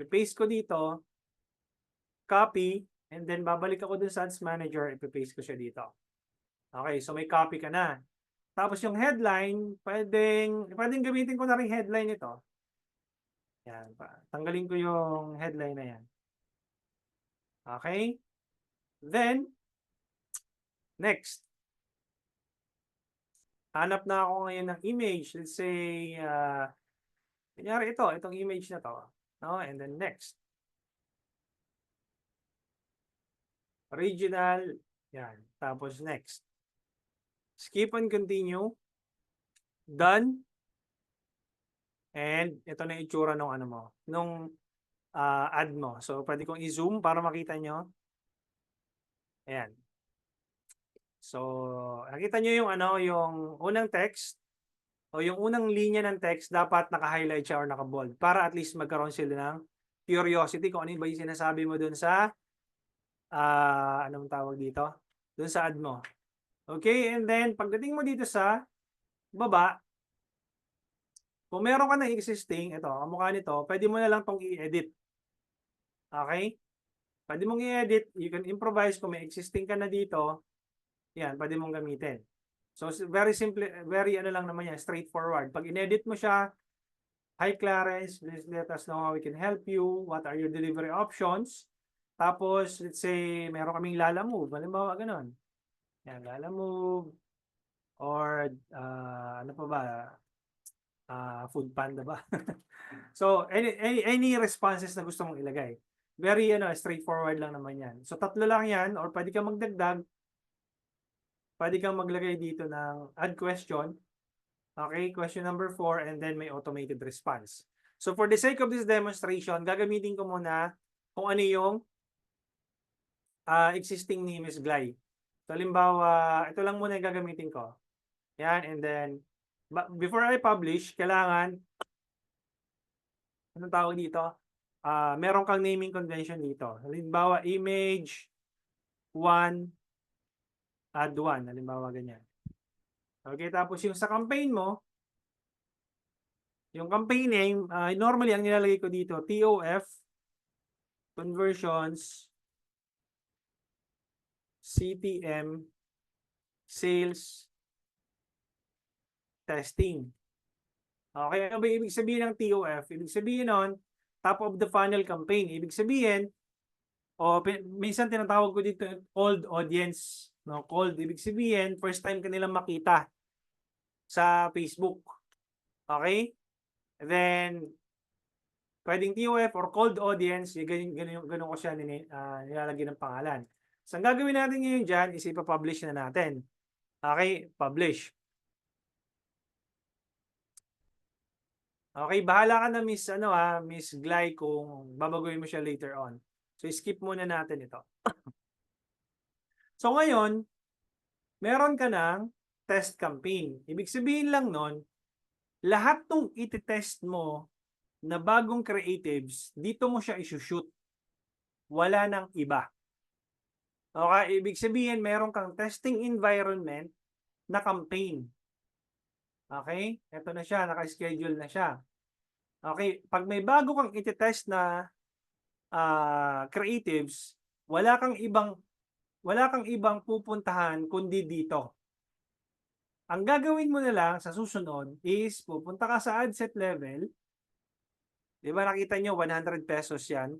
i-paste ko dito, copy, and then babalik ako dun sa Ads Manager, i-paste ko siya dito. Okay, so may copy ka na. Tapos yung headline, pwedeng gamitin ko na rin headline ito. Yan, tanggalin ko yung headline na yan. Okay? Then, next. Hanap na ako ngayon ng image. Let's say, kunyari itong image na to. No? And then next. Original. Yan. Tapos next. Skip and continue. Done. And ito na yung itsura nung ad mo. So, pwede kong i-zoom para makita nyo. Ayan. So, nakita nyo yung unang text o yung unang linya ng text, dapat naka-highlight siya or naka-bold para at least magkaroon sila ng curiosity kung ano ba yung sinasabi mo dun sa anong tawag dito? Dun sa ad mo. Okay, and then pagdating mo dito sa baba, kung meron ka na existing, ito, kamukha nito, pwede mo na lang tong i-edit. Okay? Pwede mong i-edit, you can improvise kung may existing ka na dito, yan, pwede mong gamitin. So, very simple, very lang naman yan, straightforward. Pag in-edit mo siya, hi Clarence, please let us know how we can help you, what are your delivery options. Tapos, let's say, meron kaming Lalamove, halimbawa ganun. Yan, Lalamove, or ano pa ba, Food Panda ba? So, any responses na gusto mong ilagay. Very straightforward lang naman yan. So, 3 lang yan, or pwede kang magdagdag. Pwede kang maglagay dito ng add question. Okay, question number 4, and then may automated response. So, for the sake of this demonstration, gagamitin ko muna kung ano yung existing ni Ms. Glay. So, halimbawa, ito lang muna yung gagamitin ko. Yan, and then, before I publish, kailangan, anong tawag dito? Meron kang naming convention dito. Halimbawa, image 1, add 1. Halimbawa, ganyan. Okay, tapos yung sa campaign mo, yung campaign name, normally, ang nilalagay ko dito, TOF, conversions, CTM, sales, testing. Okay, ano ba ibig sabihin ng TOF? Ibig sabihin nun, top of the funnel campaign. Ibig sabihin, minsan tinatawag ko dito cold audience. No? Cold, ibig sabihin, first time ka nilang makita sa Facebook. Okay? Then, pwedeng TOF or cold audience, ganun ko siya nilalagyan ng pangalan. So, ang gagawin natin ngayon dyan is ipapublish na natin. Okay? Publish. Okay, bahala ka na Miss Glay kung babaguhin mo siya later on. So, skip muna natin ito. So, ngayon, meron ka ng test campaign. Ibig sabihin lang nun, lahat ng iti-test mo na bagong creatives, dito mo siya isushoot. Wala nang iba. Okay, ibig sabihin, meron kang testing environment na campaign. Okay, ito na siya, naka-schedule na siya. Okay, pag may bago kang iti-test na creatives, wala kang ibang pupuntahan kundi dito. Ang gagawin mo na lang sa susunod is pupunta ka sa ad set level. 'Di ba nakita nyo 100 pesos 'yan.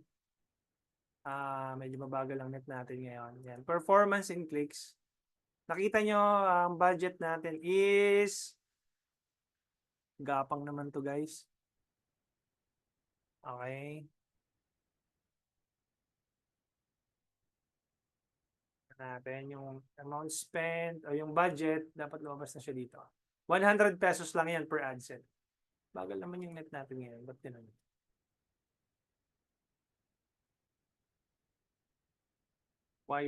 Medyo mabagal lang net natin ngayon. Yan, performance in clicks. Nakita nyo ang budget natin is gapang naman to, guys. Okay. Natin yung amount spent o yung budget, dapat lumabas na siya dito. 100 pesos lang yan per ad set. Bagal naman yung net natin ngayon. Ba't ganun? Why?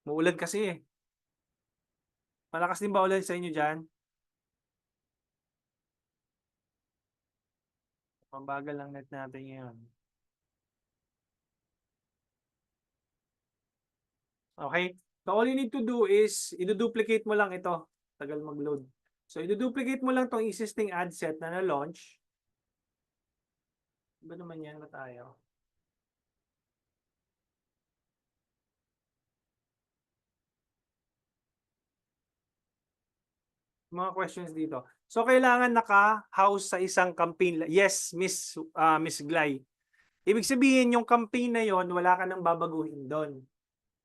Maulan kasi eh. Malakas din ba ulan sa inyo dyan? Mabagal lang net natin ngayon. Okay? So all you need to do is, i-duplicate mo lang ito. Tagal mag-load. So i-duplicate mo lang tong existing ad set na na-launch. Ba naman yan na tayo? Mga questions dito. So kailangan naka-house sa isang campaign. Yes, Miss Glay. Ibig sabihin yung campaign na yon wala ka nang babaguhin doon.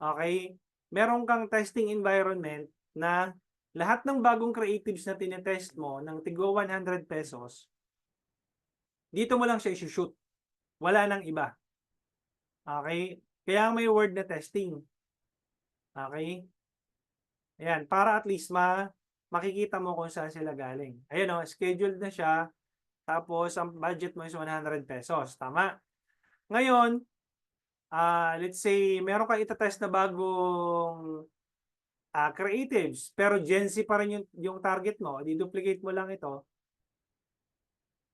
Okay? Meron kang testing environment na lahat ng bagong creatives na tinetest mo ng tigwa 100 pesos, dito mo lang siya i-shoot. Wala nang iba. Okay? Kaya may word na testing. Okay? Ayan, para at least makikita mo kung saan sila galing. Ayun scheduled na siya. Tapos, ang budget mo is 100 pesos. Tama? Ngayon, let's say, meron kang itatest na bagong creatives, pero Gen Z pa rin yung target mo. Di-duplicate mo lang ito.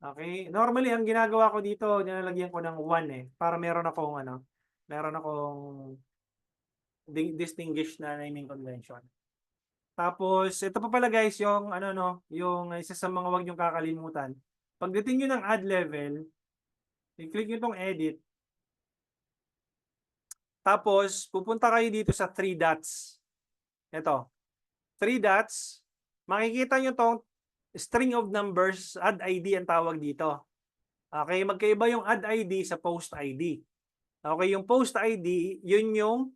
Okay? Normally, ang ginagawa ko dito, nilalagyan ko ng 1 para meron akong distinguished na naming convention. Tapos, ito pa pala guys, yung isa sa mga wag niyong kakalimutan. Pagdating nyo ng ad level, i-click nyo itong edit. Tapos, pupunta kayo dito sa 3 dots. Ito. 3 dots. Makikita nyo itong string of numbers, ad ID ang tawag dito. Okay, magkaiba yung ad ID sa post ID. Okay, yung post ID, yun yung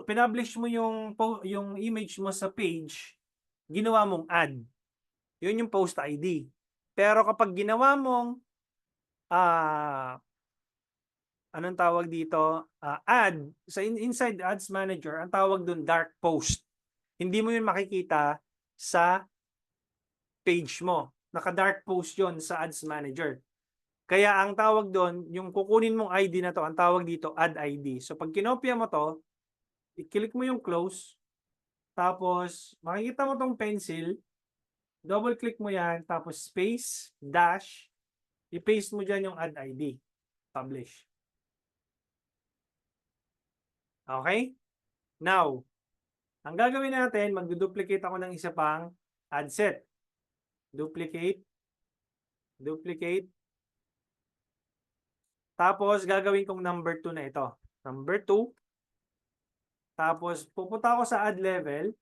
pinublish mo yung image mo sa page, ginawa mong ad. Yun yung post ID. Pero kapag ginawa mong anong tawag dito? Ad sa inside Ads Manager, ang tawag doon dark post. Hindi mo yun makikita sa page mo. Naka-dark post yun sa Ads Manager. Kaya ang tawag doon, yung kukunin mong ID na to, ang tawag dito ad ID. So pag kinopya mo to, i-click mo yung close, tapos makikita mo tong pencil, double click mo yan, tapos space, dash, i-paste mo dyan yung ad ID. Publish. Okay? Now, ang gagawin natin, mag-duplicate ako ng isa pang ad set. Duplicate. Tapos, gagawin kong number 2 na ito. Number 2. Tapos, pupunta ako sa ad level.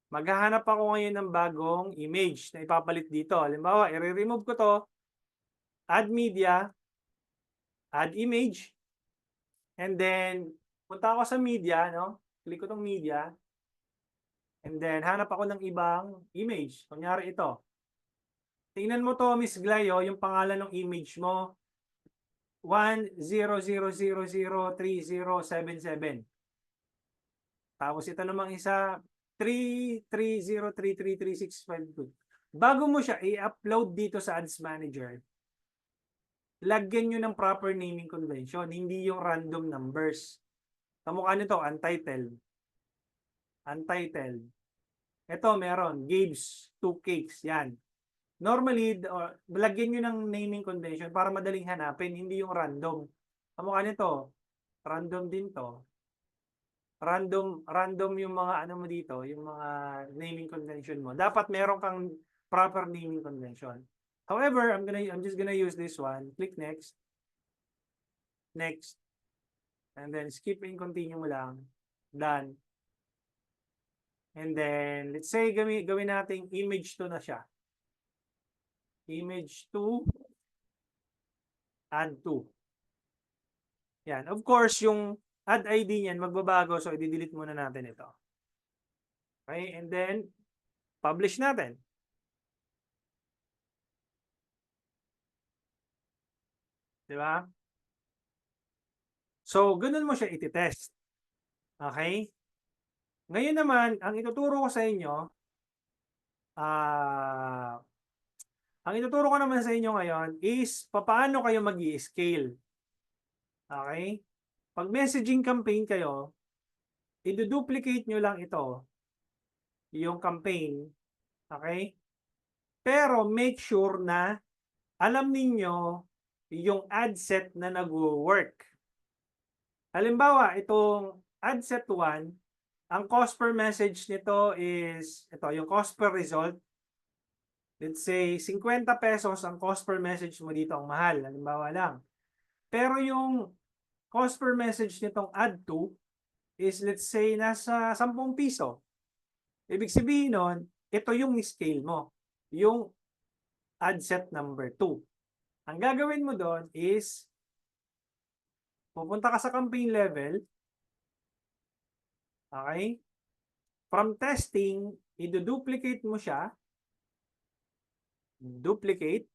Maghahanap ako ngayon ng bagong image na ipapalit dito. Halimbawa, i-remove ko to, add media, add image, and then punta ako sa media, no? Click ko tong media, and then hanap ako ng ibang image. Kunyari ito. Tingnan mo to, Miss Glayo, yung pangalan ng image mo, 100003077. Tapos ito namang isa, 330333652. Bago mo siya i-upload dito sa Ads Manager, lagyan nyo ng proper naming convention, hindi yung random numbers. Kamukha nito, untitled. Untitled. Ito, meron, Gabe's 2 Cakes. Yan. Normally, lagyan nyo ng naming convention para madaling hanapin, hindi yung random. Kamukha nito, random din to. Random yung mga ano mo dito, yung mga naming convention mo. Dapat meron kang proper naming convention. However, I'm just gonna use this one. Click next. Next. And then skip and continue mo lang. Done. And then, let's say gawin natin image 2 na siya. Image 2, add 2. Yan. Of course, yung add ID niyan magbabago, so i-delete muna natin ito. Okay, and then publish natin. Di ba? So, ganun mo siya iti-test. Okay? Ngayon naman, ang ituturo ko sa inyo, ang ituturo ko naman sa inyo ngayon is paano kayo mag-i-scale. Okay? Pag messaging campaign kayo, i-duplicate nyo lang ito, yung campaign. Okay? Pero make sure na alam ninyo yung ad set na nag-work. Halimbawa, itong ad set 1, ang cost per message nito is, ito, yung cost per result. Let's say, 50 pesos ang cost per message mo dito, ang mahal. Halimbawa lang. Pero yung cost per message nitong add 2 is, let's say, nasa 10 piso. Ibig sabihin nun, ito yung scale mo. Yung ad set number 2. Ang gagawin mo doon is, pupunta ka sa campaign level. Okay? From testing, i-duplicate mo siya. Duplicate.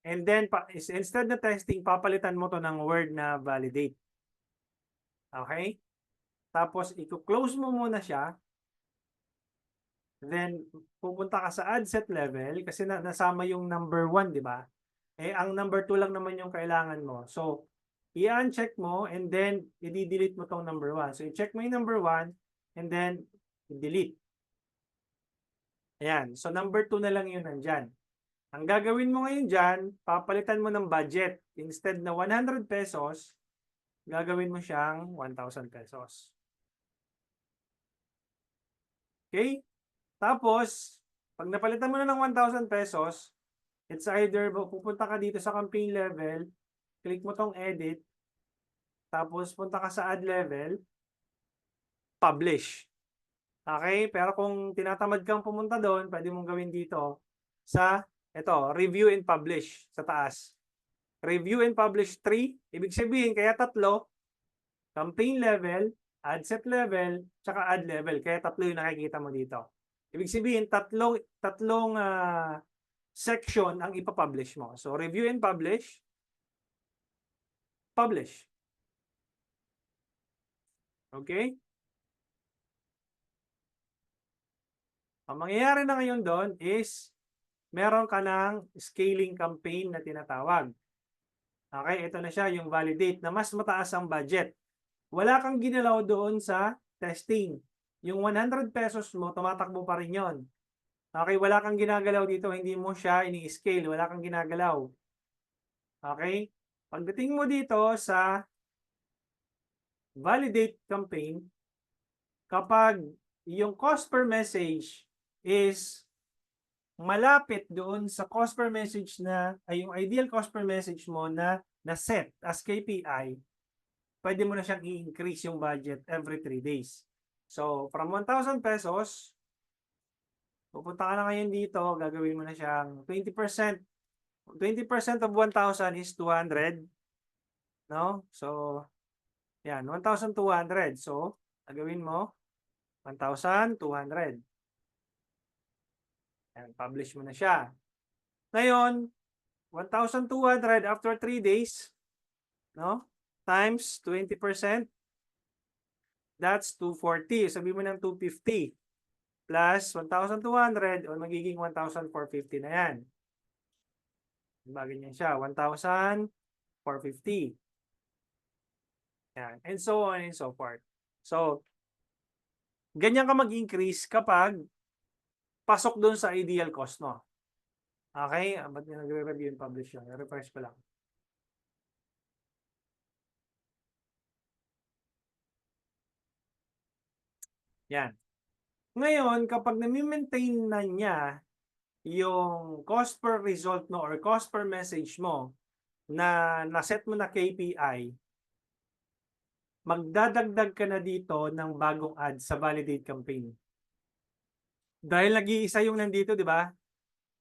And then, instead na testing, papalitan mo to ng word na validate. Okay? Tapos, i-close mo muna siya. Then, pupunta ka sa ad set level kasi nasama yung number 1, di ba? Eh, ang number 2 lang naman yung kailangan mo. So, i-uncheck mo and then, i-delete mo tong number 1. So, i-check mo yung number 1 and then, i-delete. Ayan. So, number 2 na lang yun nandyan. Ang gagawin mo ngayon dyan, papalitan mo ng budget. Instead na 100 pesos, gagawin mo siyang 1,000 pesos. Okay? Tapos, pag napalitan mo na ng 1,000 pesos, it's either pupunta ka dito sa campaign level, click mo tong edit, tapos punta ka sa ad level, publish. Okay? Pero kung tinatamad kang pumunta doon, pwede mong gawin dito sa ito, review and publish sa taas. Review and publish 3, ibig sabihin kaya 3, campaign level, ad set level, tsaka ad level. Kaya 3 yung nakikita mo dito. Ibig sabihin tatlong section ang ipapublish mo. So review and publish, publish. Okay? Ang mangyayari na ngayon doon is meron ka ng scaling campaign na tinatawag. Okay, ito na siya, yung validate na mas mataas ang budget. Wala kang ginalaw doon sa testing. Yung 100 pesos mo, tumatakbo pa rin yon. Okay, wala kang ginagalaw dito, hindi mo siya ini-scale, wala kang ginagalaw. Okay? Pagdating mo dito sa validate campaign, kapag yung cost per message is malapit doon sa cost per message na, ay yung ideal cost per message mo na set as KPI, pwede mo na siyang i-increase yung budget every 3 days. So, from 1,000 pesos, pupunta ka na ngayon dito, gagawin mo na siyang 20%. 20% of 1,000 is 200. No? So, yan, 1,200. So, gagawin mo, 1,200. Yan, publish mo na siya. Ngayon, 1,200 after 3 days, no? Times 20%, that's 240. Sabi mo ng 250 plus 1,200 o magiging 1,450 na yan. Ganyan siya, 1,450. Yan. And so on and so forth. So, ganyan ka mag-increase kapag pasok doon sa ideal cost mo. Okay? Ba't nga nagre-review and publish yun? Refresh ko lang. Yan. Ngayon, kapag nami-maintain na niya yung cost per result mo or cost per message mo na naset mo na KPI, magdadagdag ka na dito ng bagong ad sa validate campaign. Dahil nag-iisa yung nandito, di ba?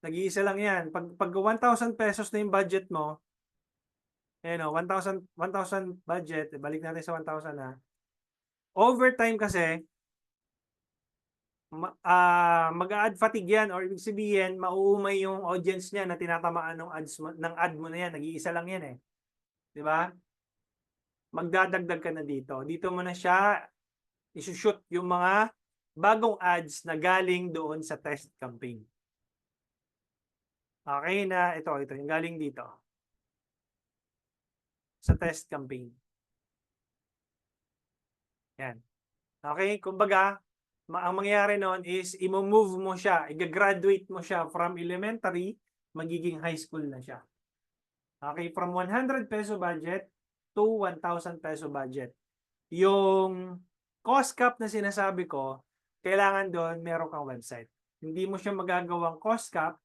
Nag-iisa lang yan. Pag 1,000 pesos na yung budget mo, 1,000 budget, balik natin sa 1,000 na. Overtime kasi, mag-a-add fatigue yan or ibig sabihin, mauumay yung audience niya na tinatamaan ng ad mo na yan. Nag-iisa lang yan eh. Di ba? Magdadagdag ka na dito. Dito mo na siya isushoot yung mga bagong ads na galing doon sa test campaign. Okay na, ito, yung galing dito. Sa test campaign. Yan. Okay, kumbaga, ang mangyayari noon is, i-move mo siya, i-graduate mo siya from elementary, magiging high school na siya. Okay, from 100 peso budget to 1,000 peso budget. Yung cost cap na sinasabi ko, kailangan doon meron kang website. Hindi mo siya magagawang cost cap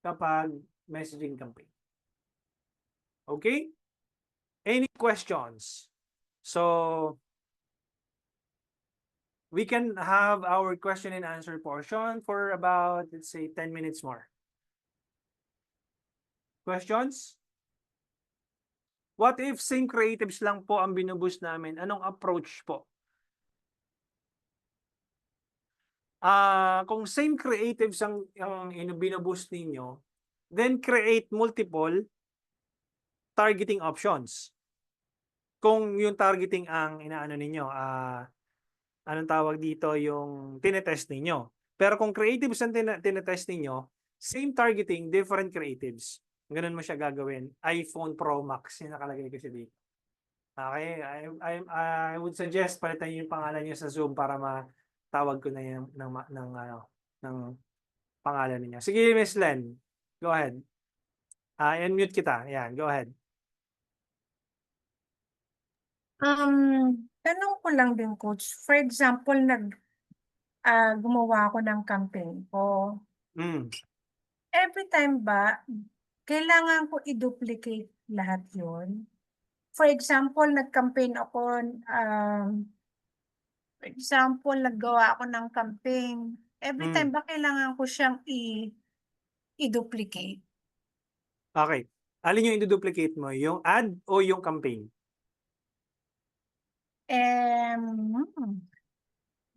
kapag messaging campaign. Okay? Any questions? So, we can have our question and answer portion for about, let's say, 10 minutes more. Questions? What if same creatives lang po ang binuboost namin? Anong approach po? Kung same creatives ang binuboost ninyo, then create multiple targeting options. Kung yung targeting ang inaano ninyo, anong tawag dito, yung tinetest ninyo. Pero kung creatives ang tinetest ninyo, same targeting, different creatives. Ganun mo siya gagawin. iPhone Pro Max, yung nakalagay kasi dito. Okay, I would suggest palitan yung pangalan niyo sa Zoom para matawag ko na yung ng pangalan niyo. Sige, Miss Len, go ahead. Unmute kita. Yan, go ahead. Tanong ko lang din, Coach. For example, gumawa ako ng campaign ko. Every time ba, kailangan ko i-duplicate lahat yon? For example, nag-campaign ako, naggawa ako ng campaign. Every time ba kailangan ko siyang i-duplicate? Okay. Alin yung i-duplicate mo? Yung ad o yung campaign?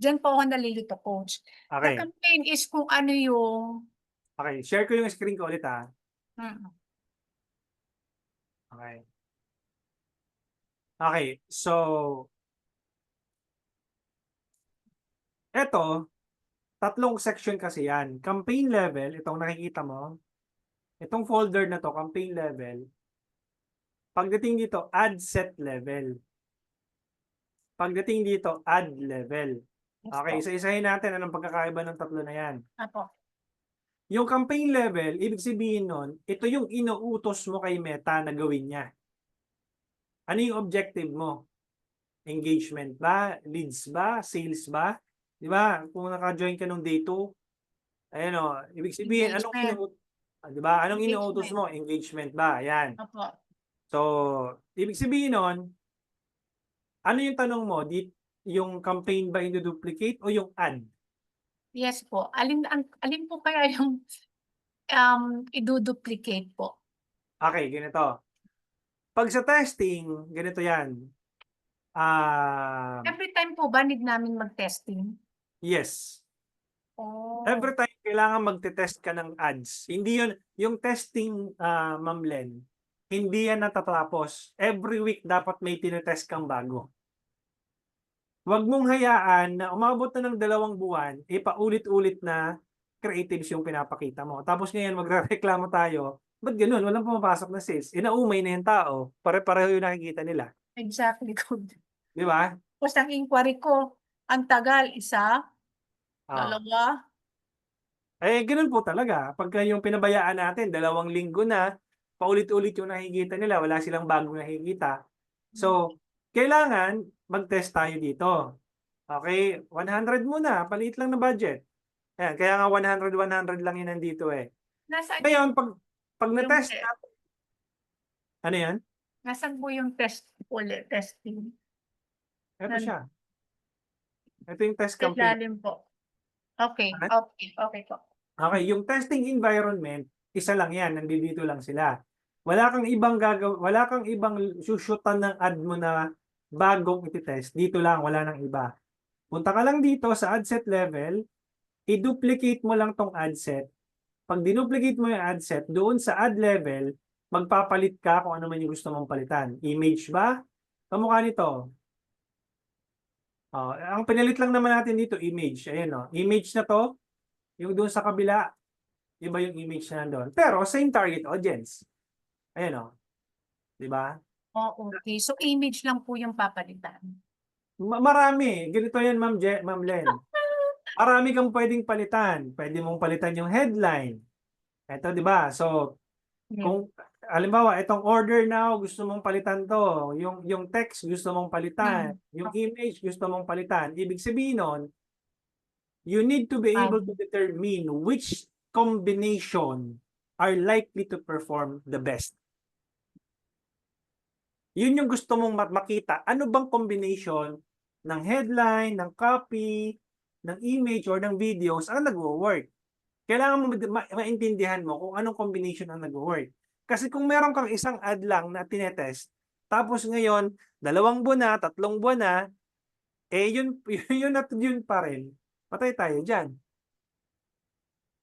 Diyan po ako nalilito, Coach. Okay. The campaign is kung ano yung... Okay. Share ko yung screen ko ulit ha. Okay. Okay. So, eto, tatlong section kasi yan. Campaign level, itong nakikita mo, itong folder na to, campaign level. Pagdating dito, ad set level. Pagdating dito, ad level. Okay, isa-isahin natin anong pagkakaiba ng tatlo na yan. Apo. Yung campaign level, ibig sabihin nun, ito yung inuutos mo kay Meta na gawin niya. Ano yung objective mo? Engagement ba? Leads ba? Sales ba? Di ba? Kung naka-join ka nung day 2, ayan o, ibig sabihin, anong inuutos mo? Engagement ba? Ayan. Apo. So, ibig sabihin nun, Ano yung tanong mo? Yung campaign ba i-duplicate o yung ad? Yes po. Alin po kaya yung i-duplicate po? Okay, ganito. Pag sa testing, ganito yan. Every time po ba need namin mag-testing? Yes. Oh. Every time kailangan magte-test ka ng ads. Hindi yun, yung testing, Ma'am Len, hindi yan natatapos. Every week dapat may tinetest kang bago. Huwag mong hayaan na umabot na ng 2 buwan, paulit-ulit na creatives yung pinapakita mo. Tapos ngayon magrereklamo tayo, ba't ganun? Walang pumapasok na sales. Naumay na yung tao. Pare-pareho yung nakikita nila. Exactly, good. Di ba? Tapos ang inquiry ko, ang tagal, 1, Ah. 2. Ganun po talaga. Pagka yung pinabayaan natin, 2 linggo na, paulit-ulit yung nakikita nila, wala silang bagong nakikita. So, kailangan mag-test tayo dito. Okay, 100 muna, paliit lang na budget. Ayan, kaya nga 100 lang yun nandito eh. Nasaan Ngayon, pag yung na-test natin, ano yan? nasaan po yung testing? Ito siya. Ito yung test Sa campaign. ilalim po. Okay, Ano? okay po. Okay, yung testing environment, isa lang yan, nandito lang sila. Wala kang ibang sushootan ng ad mo na bagong iti-test. Dito lang, wala nang iba. Punta ka lang dito sa ad set level, i-duplicate mo lang tong ad set. Pag dinuplicate mo yung ad set, doon sa ad level, magpapalit ka kung ano man yung gusto mong palitan. Image ba? Kamukha nito. Ang pinalit lang naman natin dito, image. Ayan o. Image na to, yung doon sa kabila, iba yung image na doon. Pero same target audience. Ayan o. Di ba? Oh, okay. So image lang po yung papalitan. Marami. Ganito yan, Ma'am Len. Marami kang pwedeng palitan. Pwede mong palitan yung headline. Ito, di ba? So, kung halimbawa, itong order now, gusto mong palitan to. Yung text, gusto mong palitan. Yung image, gusto mong palitan. Ibig sabihin nun, you need to be able to determine which combination are likely to perform the best. Yun yung gusto mong makita. Ano bang combination ng headline, ng copy, ng image, or ng videos ang nag-work? Kailangan mo maintindihan mo kung anong combination ang nag-work. Kasi kung meron kang isang ad lang na tinetest, tapos ngayon, 2 buwan na, 3 buwan na, yun at yun pa rin. Patay tayo dyan.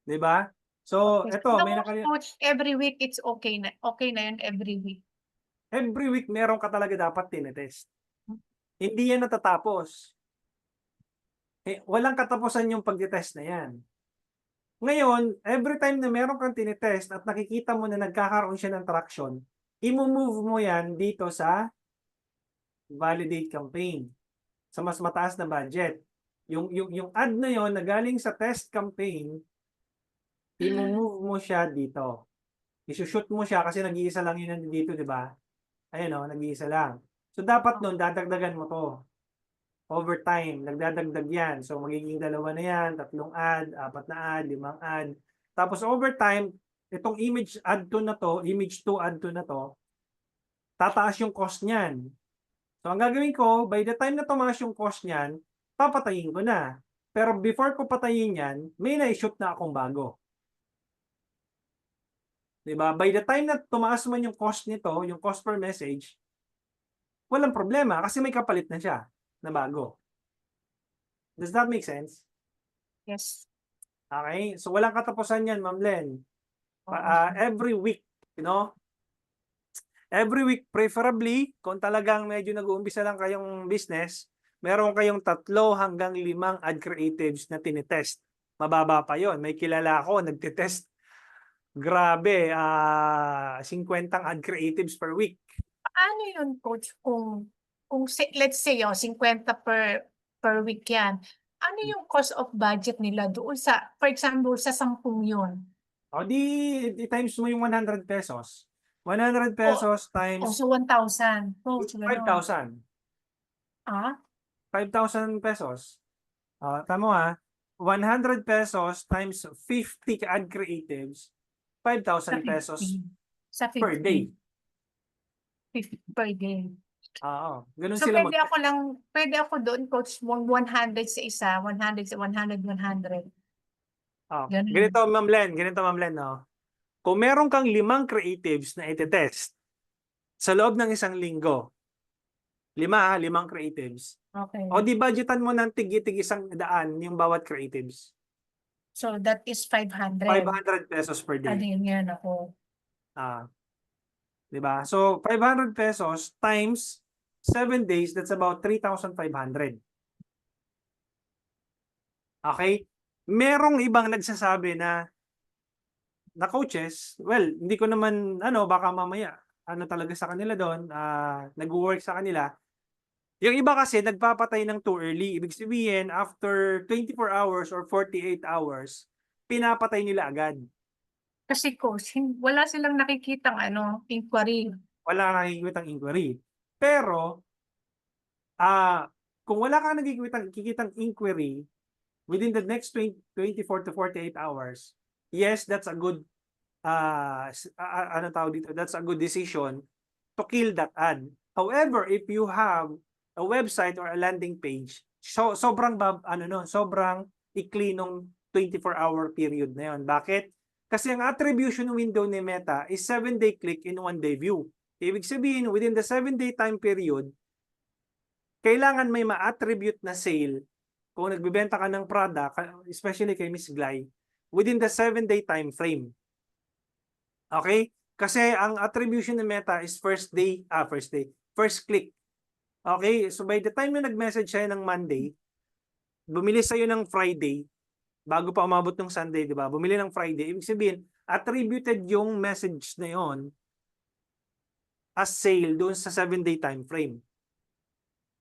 Diba? So, Okay. eto, may Coach, every week it's okay na yun every week. every week meron ka talaga dapat tinetest. Hindi yan natatapos. Walang katapusan yung pag-test na yan. Ngayon, every time na meron kang tinetest at nakikita mo na nagkakaroon siya ng traction, i-move mo yan dito sa validate campaign sa mas mataas na budget. Yung ad na yon na galing sa test campaign, i-move mo siya dito. I-shoot mo siya kasi nag-iisa lang yun dito, di ba? Ayan o, nag-iisa lang. So, dapat nun, dadagdagan mo to. Over time, nagdadagdag yan. So, magiging 2 na yan, 3 ad, 4 na ad, 5 ad. Tapos, over time, itong image ad to na to, image 2 ad to na to, tataas yung cost niyan. So, ang gagawin ko, by the time na tumaas yung cost niyan, papatayin ko na. Pero before ko patayin yan, may na-shoot na akong bago. Diba? By the time na tumaas man yung cost nito, yung cost per message, walang problema kasi may kapalit na siya na bago. Does that make sense? Yes. Okay? So, walang katapusan yan, Ma'am Len. Every week, every week, preferably, kung talagang medyo nag-uumpisa lang kayong business, meron kayong 3 hanggang 5 ad creatives na tinitest. Mababa pa yon. May kilala ako, nagtitest. Grabe, 50 ad creatives per week. Paano yun, Coach, kung let's say, 50 per week yan. Ano yung cost of budget nila doon sa, for example, sa 10 yun? O di times mo yung 100 pesos. 100 pesos times So 1,000. Coach, 5,000. 5,000 pesos. Tama 100 pesos times 50 ad creatives, 5,000 pesos Sa 50. per day. 50 per day. Oo, ganun So sila pwede ako doon, coach, 100 sa isa, 100 sa 100, 100. Ganun. Ganito Ma'am Len, no? Kung meron kang 5 creatives na ite-test sa loob ng 1 linggo, 5 creatives. Okay. O di budgetan mo ng tig 100 yung bawat creatives. So that is 500. 500 pesos per Ano day. yun ako? Ah, 'di ba? So 500 pesos times 7 days, that's about 3,500. Okay? Merong ibang nagsasabi na coaches, well, hindi ko naman baka mamaya talaga sa kanila doon, nagwo-work sa kanila. Yung iba kasi nagpapatay ng too early. Ibig sabihin, after 24 hours or 48 hours, pinapatay nila agad. Kasi coach, wala silang nakikitang inquiry. Wala kang nakikitang inquiry. Pero, kung wala kang nakikitang inquiry within the next 24 to 48 hours, yes, that's a good, that's a good decision to kill that ad. However, if you have a website or a landing page, sobrang sobrang ikli nung 24-hour period na yon. Bakit? Kasi ang attribution window ni Meta is 7-day click in 1-day view. Ibig sabihin, within the 7-day time period, kailangan may ma-attribute na sale kung nagbebenta ka ng product, especially kay Miss Glay, within the 7-day time frame. Okay? Kasi ang attribution ng Meta is first click. Okay? So by the time na nag-message siya ng Monday, bumili sa'yo ng Friday, bago pa umabot ng Sunday, di ba? Bumili ng Friday, ibig sabihin, attributed yung message na yon as sale doon sa 7-day time frame.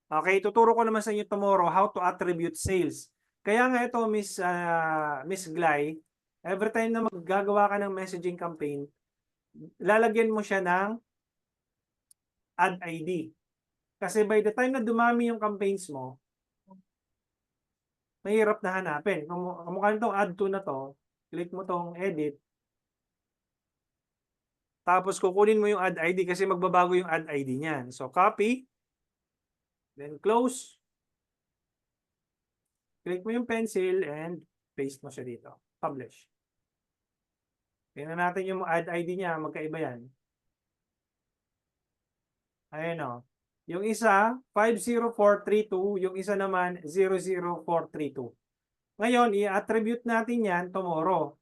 Okay? Tuturo ko naman sa inyo tomorrow how to attribute sales. Kaya nga ito, Miss Glay, every time na maggagawa ka ng messaging campaign, lalagyan mo siya ng ad ID. Kasi by the time na dumami yung campaigns mo, mahirap na hanapin. Kung mukha nitong add to na to, click mo tong edit, tapos kukunin mo yung ad ID kasi magbabago yung ad ID niyan. So copy, then close, click mo yung pencil and paste mo siya dito. Publish. Tingnan natin yung ad ID niya, magkaiba yan. Ayan o. Yung isa, 50432. Yung isa naman, 00432. Ngayon, i-attribute natin yan tomorrow.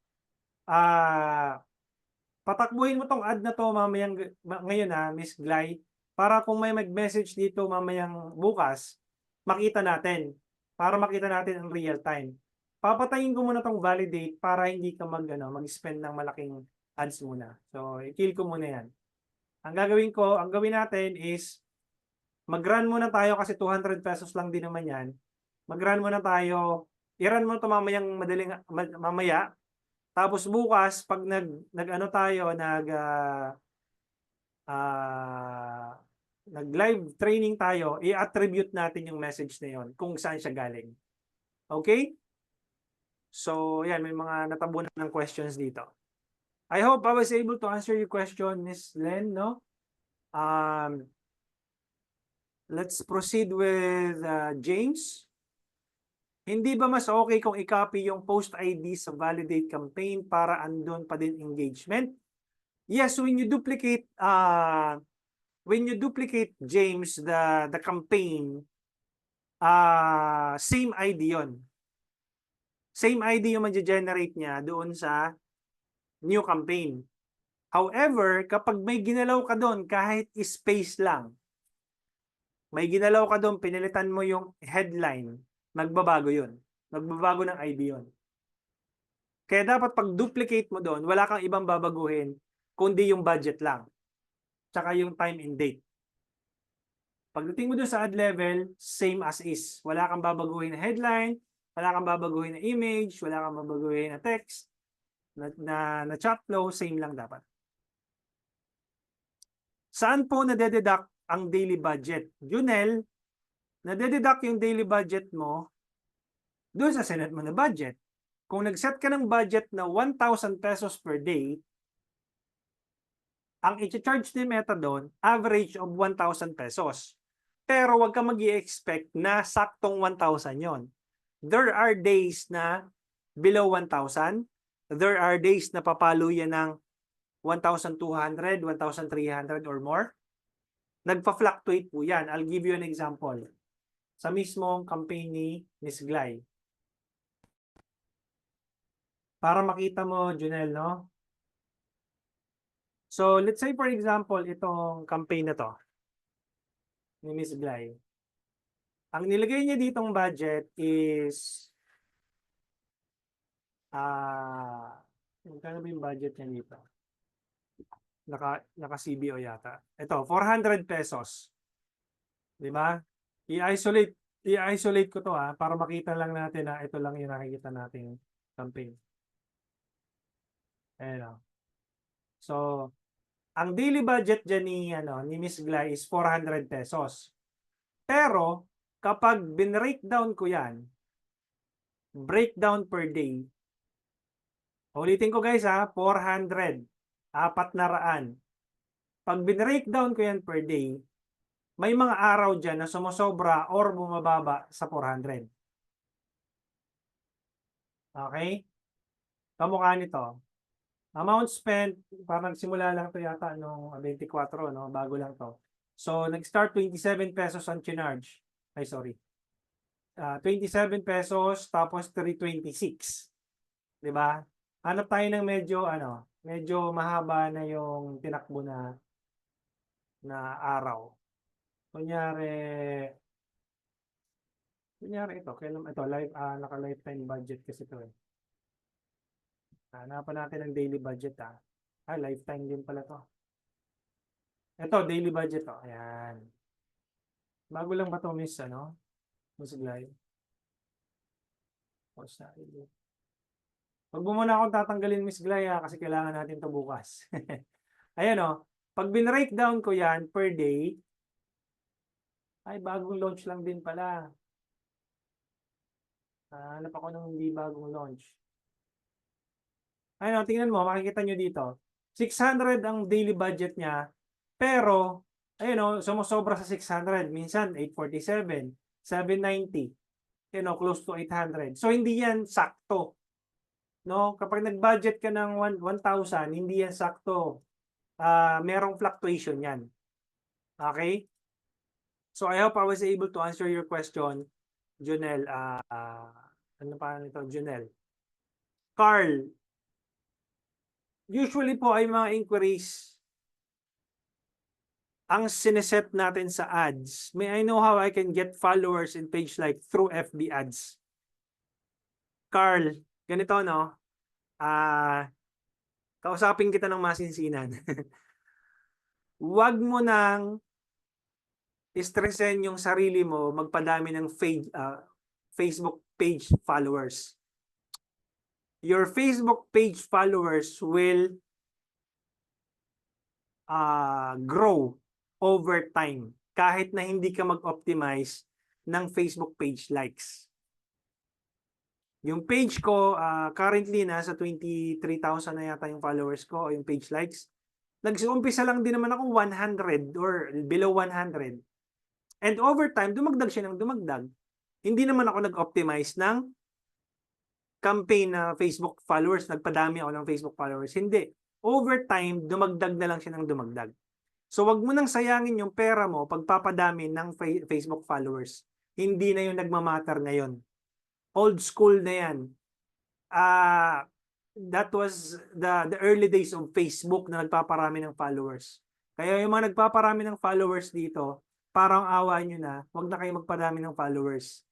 Patakbuhin mo tong ad na to ngayon Miss Glay, para kung may mag-message dito mamayang bukas, makita natin. Para makita natin in real time. Papatayin ko muna tong validate para hindi ka mag-spend ng malaking ads muna. So, i-kill ko muna yan. Ang gawin natin is mag-run muna tayo kasi 200 pesos lang din naman yan. Mag-run muna tayo. I-run mo ito mamaya. Tapos bukas, pag nag-live training tayo, i-attribute natin yung message na yon kung saan siya galing. Okay? So, yan, may mga natabunan ng questions dito. I hope I was able to answer your question, Ms. Len, no? Let's proceed with James. Hindi ba mas okay kung i-copy yung post ID sa validate campaign para andun pa din engagement? Yes, when you duplicate James the campaign, same ID yon. Same ID yung ma-generate niya doon sa new campaign. However, kapag may ginalaw ka doon kahit space lang, may ginalaw ka doon, pinilitan mo yung headline, magbabago yun. Magbabago ng ID yun. Kaya dapat pag duplicate mo doon, wala kang ibang babaguhin, kundi yung budget lang. Tsaka yung time and date. Pagdating mo doon sa ad level, same as is. Wala kang babaguhin na headline, wala kang babaguhin na image, wala kang babaguhin na text, na chat flow, same lang dapat. Saan po nade-deduct ang daily budget? Junel, nade-deduct yung daily budget mo doon sa sinet mo na budget. Kung nag-set ka ng budget na 1,000 pesos per day, ang i-charge ni Meta doon, average of 1,000 pesos. Pero wag ka mag-i-expect na saktong 1,000 yon. There are days na below 1,000. There are days na papalo yan ng 1,200, 1,300 or more. Nagpa-fluctuate po yan. I'll give you an example. Sa mismong campaign ni Miss Glay. Para makita mo, Junel, no? So, let's say for example, itong campaign na to ni Miss Glay. Ang nilagay niya ditong budget is magkano ba yung budget niya dito? Naka CBO yata. Ito, 400 pesos. Di ba? I-isolate ko to para makita lang natin na ito lang yung nakikita nating campaign. Ayan. So, ang daily budget dyan ni Miss Glay is 400 pesos. Pero, kapag bin-breakdown ko yan, breakdown per day, ulitin ko guys 400, 400. Pag bin-breakdown ko yan per day, may mga araw dyan na sumusobra or bumababa sa 400. Okay? Kamukha nito. Amount spent, parang nagsimula lang to yata nung 24, no? Bago lang to. So, nag-start 27 pesos on charge. Ay, sorry. 27 pesos tapos 326. 'Di ba? Hanap tayo ng medyo mahaba na yung tinakbo na araw. Kunyari ito, kailan ito naka-lifetime budget kasi ito eh. Hanapan natin ang daily budget lifetime din pala to. Ito, daily budget to. Ayan. Bago lang ba to, Miss Glay? Wag mo muna akong tatanggalin, Miss Glay, kasi kailangan natin to bukas. Ayan pag bin-breakdown ko yan per day, ay bagong launch lang din pala. Hanap ako ng hindi bagong launch. Ayun, tingnan mo, makikita nyo dito. 600 ang daily budget niya, pero, ayun sumusobra sa 600. Minsan, 847, 790, close to 800. So, hindi yan sakto. No? Kapag nag-budget ka ng 1,000, hindi yan sakto. Merong fluctuation yan. Okay? So, I hope I was able to answer your question, Junel. Ano pa nito, Junel? Carl, usually po ay mga inquiries ang sineset natin sa ads. May I know how I can get followers in page like through FB ads? Carl, ganito kausapin kita ng masinsinan. Huwag mo nang stressin yung sarili mo magpadami ng Facebook page followers. Your Facebook page followers will grow over time kahit na hindi ka mag-optimize ng Facebook page likes. Yung page ko, currently nasa 23,000 na yata yung followers ko o yung page likes. Nag-umpisa lang din naman ako 100 or below 100. And over time, dumagdag siya ng dumagdag. Hindi naman ako nag-optimize ng campaign na Facebook followers. Nagpadami ako ng Facebook followers. Hindi. Over time, dumagdag na lang siya ng dumagdag. So, wag mo nang sayangin yung pera mo pagpapadami ng Facebook followers. Hindi na yung nagmamatter ngayon. Old school na yan. That was the early days of Facebook na nagpaparami ng followers. Kaya yung mga nagpaparami ng followers dito, parang awa nyo na, wag na kayo magparami ng followers.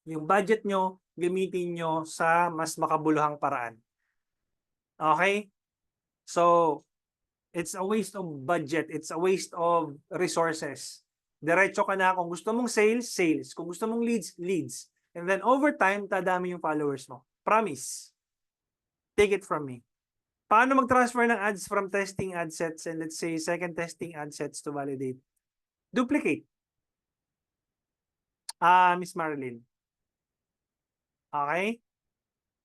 Yung budget nyo, gamitin nyo sa mas makabuluhang paraan. Okay? So, it's a waste of budget. It's a waste of resources. Diretso ka na. Kung gusto mong sales, sales. Kung gusto mong leads, leads. And then over time, tadami yung followers mo. Promise. Take it from me. Paano mag-transfer ng ads from testing ad sets and let's say second testing ad sets to validate? Duplicate. Miss Marilyn. Okay?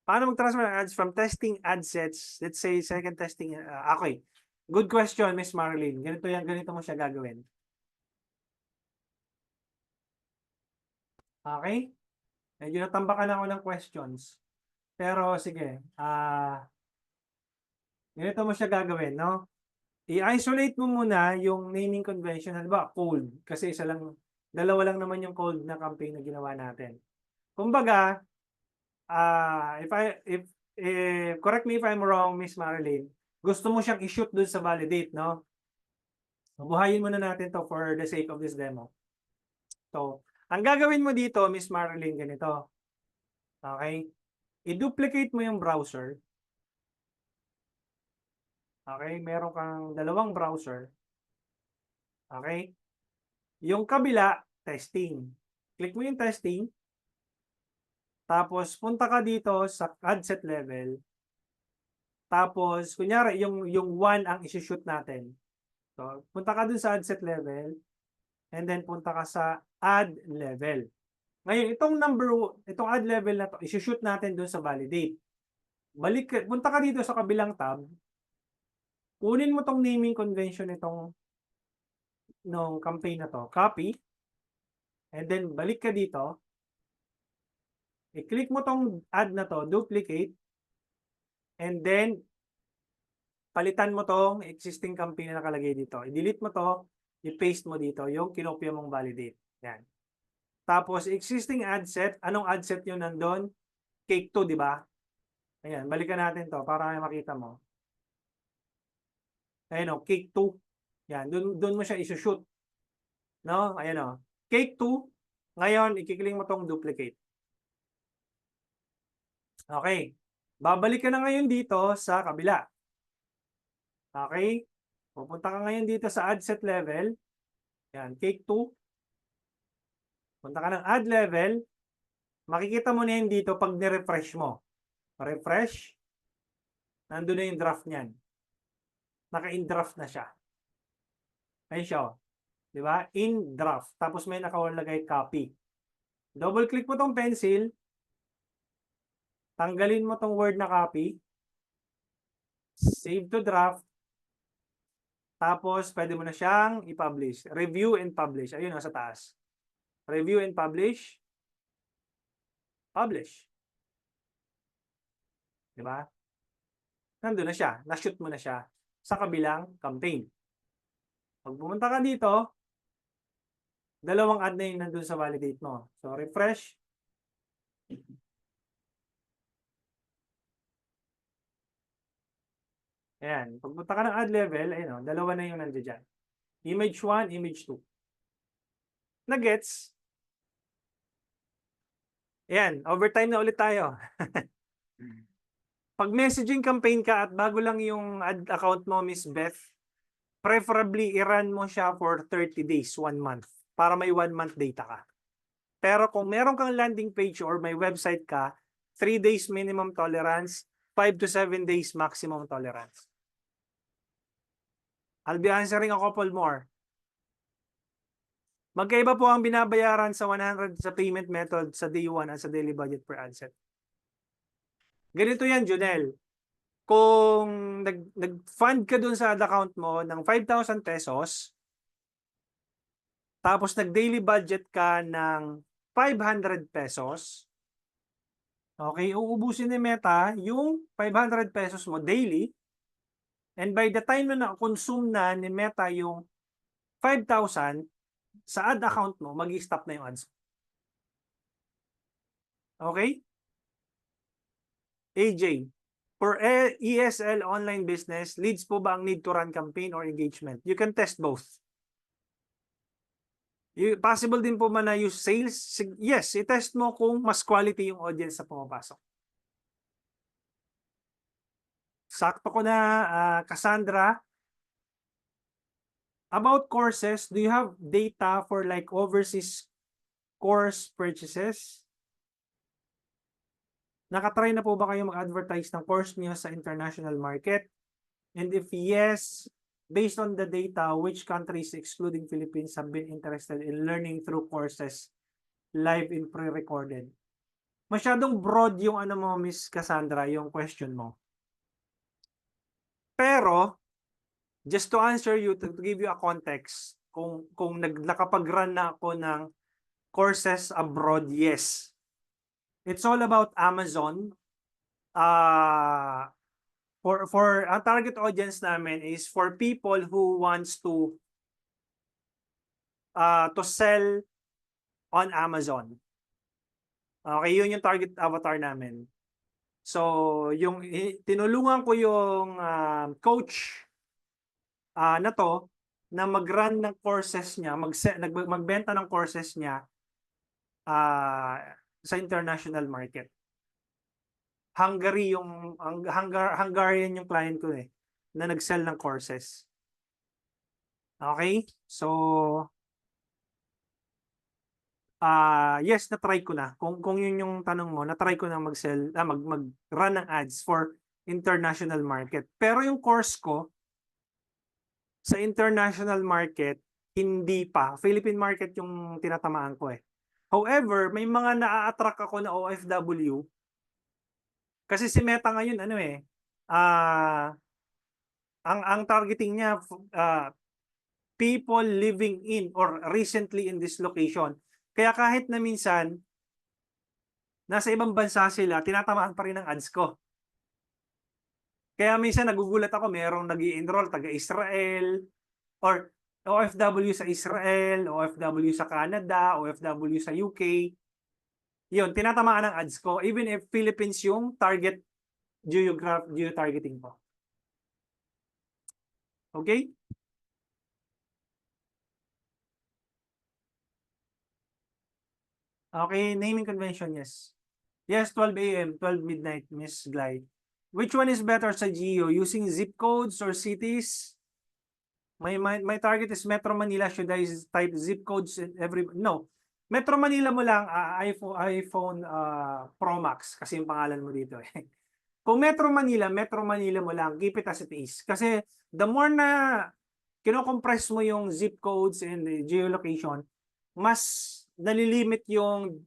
Paano mag-transfer ng ads from testing ad sets, let's say second testing, okay. Good question, Miss Marlene. Ganito mo siya gagawin. Okay? Medyo natambakan ako ng questions. Pero sige, ganito mo siya gagawin, no? I-isolate mo muna yung naming convention, halimbawa cold, kasi dalawa lang naman yung cold na campaign na ginawa natin. Kumbaga, correct me if I'm wrong, Miss Marilyn, gusto mo siyang i-shoot dun sa validate, no? Buhayin muna natin to for the sake of this demo. So, ang gagawin mo dito, Miss Marilyn, ganito. Okay? I-duplicate mo yung browser. Okay? Meron kang dalawang browser. Okay? Yung kabila, testing. Click mo yung testing. Tapos, punta ka dito sa ad set level. Tapos, kunyari, yung 1 ang isi-shoot natin. So, punta ka dun sa ad set level. And then, punta ka sa ad level. Ngayon, itong ad level na to, isi-shoot natin dun sa validate. Punta ka dito sa kabilang tab. Kunin mo tong naming convention nung campaign na to. Copy. And then, balik ka dito. I-click mo tong ad na to, duplicate. And then, palitan mo tong existing campaign na nakalagay dito. I-delete mo to, i-paste mo dito yung kinopya mong validate. Yan. Tapos, existing ad set. Anong ad set yun nandun? Cake 2, di ba? Ayan, balikan natin to para makita mo. Ayan o, Cake 2. Yan, dun mo siya isushoot. No? Ayan o. Cake 2. Ngayon, ikikling mo tong duplicate. Okay. Babalik ka na ngayon dito sa kabila. Okay. Pupunta ka ngayon dito sa ad set level. Yan, Cake 2. Punta ka ng ad level. Makikita mo na yun dito pag nirefresh mo. Refresh. Nandun na yung draft niyan. Naka-in draft na siya. Ayun siya. Di ba? In draft. Tapos may nakalagay copy. Double click mo tong pencil. Tanggalin mo tong word na copy. Save to draft. Tapos pwede mo na siyang i-publish. Review and publish. Ayun nasa taas. Review and publish. Publish. Di ba? Nandun na siya. Na-shoot mo na siya sa kabilang campaign. Pag pumunta ka dito, dalawang ad na yung nandun sa validate mo. So, refresh. Ayan. Pag punta ka ng ad level, ayun o, dalawa na yung nandiyan dyan. Image 1, image 2. Na-gets? Ayan. Overtime na ulit tayo. Pag messaging campaign ka at bago lang yung ad account mo, Miss Beth, preferably i-run mo siya for 30 days, 1 month, para may 1 month data ka. Pero kung meron kang landing page or may website ka, 3 days minimum tolerance, 5 to 7 days maximum tolerance. I'll be answering a couple more. Magkaiba po ang binabayaran sa 100 sa payment method sa day 1 at sa daily budget per ad set. Ganito yan, Junel. Kung nag-fund ka dun sa ad account mo ng 5,000 pesos, tapos nag-daily budget ka ng 500 pesos, okay, uubusin ni Meta yung 500 pesos mo daily, and by the time na na-consume na ni Meta yung 5,000, sa ad account mo, mag-i-stop na yung ads. Okay? AJ, for ESL online business, leads po ba ang need to run campaign or engagement? You can test both. Possible din po man na use sales? Yes, i-test mo kung mas quality yung audience na pumapasok. Sakto ko na, Cassandra. About courses, do you have data for like overseas course purchases? Nakatry na po ba kayo mag-advertise ng course niyo sa international market? And if yes, based on the data, which countries excluding Philippines have been interested in learning through courses live and pre-recorded? Masyadong broad yung ano mo, Miss Cassandra, yung question mo. Pero, Just to answer you, to give you a context, kung nakapag-run na ako ng courses abroad, yes. It's all about Amazon. For ang target audience namin is for people who wants to sell on Amazon. Okay, yun yung target avatar namin. So, tinulungan ko yung coach na to na mag-run ng courses niya, magbenta ng courses niya sa international market. Hungarian yung client ko na nag-sell ng courses. Okay? So, yes, na-try ko na. Kung yun yung tanong mo, na-try ko na mag-run ng ads for international market. Pero yung course ko, sa international market, hindi pa. Philippine market yung tinatamaan ko However, may mga na-attract ako na OFW. Kasi si Meta ngayon, ang targeting niya, people living in or recently in this location. Kaya kahit na minsan, nasa ibang bansa sila, tinatamaan pa rin ang ads ko. Kaya minsan nagugulat ako, merong nag-i-enroll taga-Israel or OFW sa Israel, OFW sa Canada, OFW sa UK. Yun, tinatamaan ang ads ko even if Philippines yung target geo-targeting ko. Okay? Okay, naming convention, yes. Yes, 12 a.m., 12 midnight, Miss Glide. Which one is better sa geo? Using zip codes or cities? My target is Metro Manila. Should I type zip codes in every... No. Metro Manila mo lang, iPhone Pro Max kasi yung pangalan mo dito Kung Metro Manila mo lang, keep it as it is. Kasi the more na kinocompress mo yung zip codes and the geolocation, mas nalilimit yung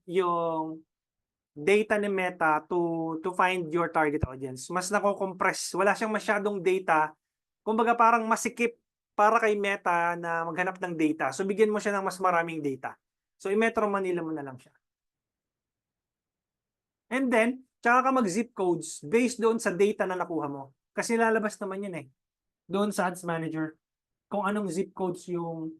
data ni Meta to find your target audience. Mas nako-compress. Wala siyang masyadong data. Kumbaga parang masikip para kay Meta na maghanap ng data. So bigyan mo siya ng mas maraming data. So i-Metro Manila mo na lang siya. And then, tsaka ka mag-zip codes based doon sa data na nakuha mo. Kasi lalabas naman yun doon sa Ads Manager. Kung anong zip codes yung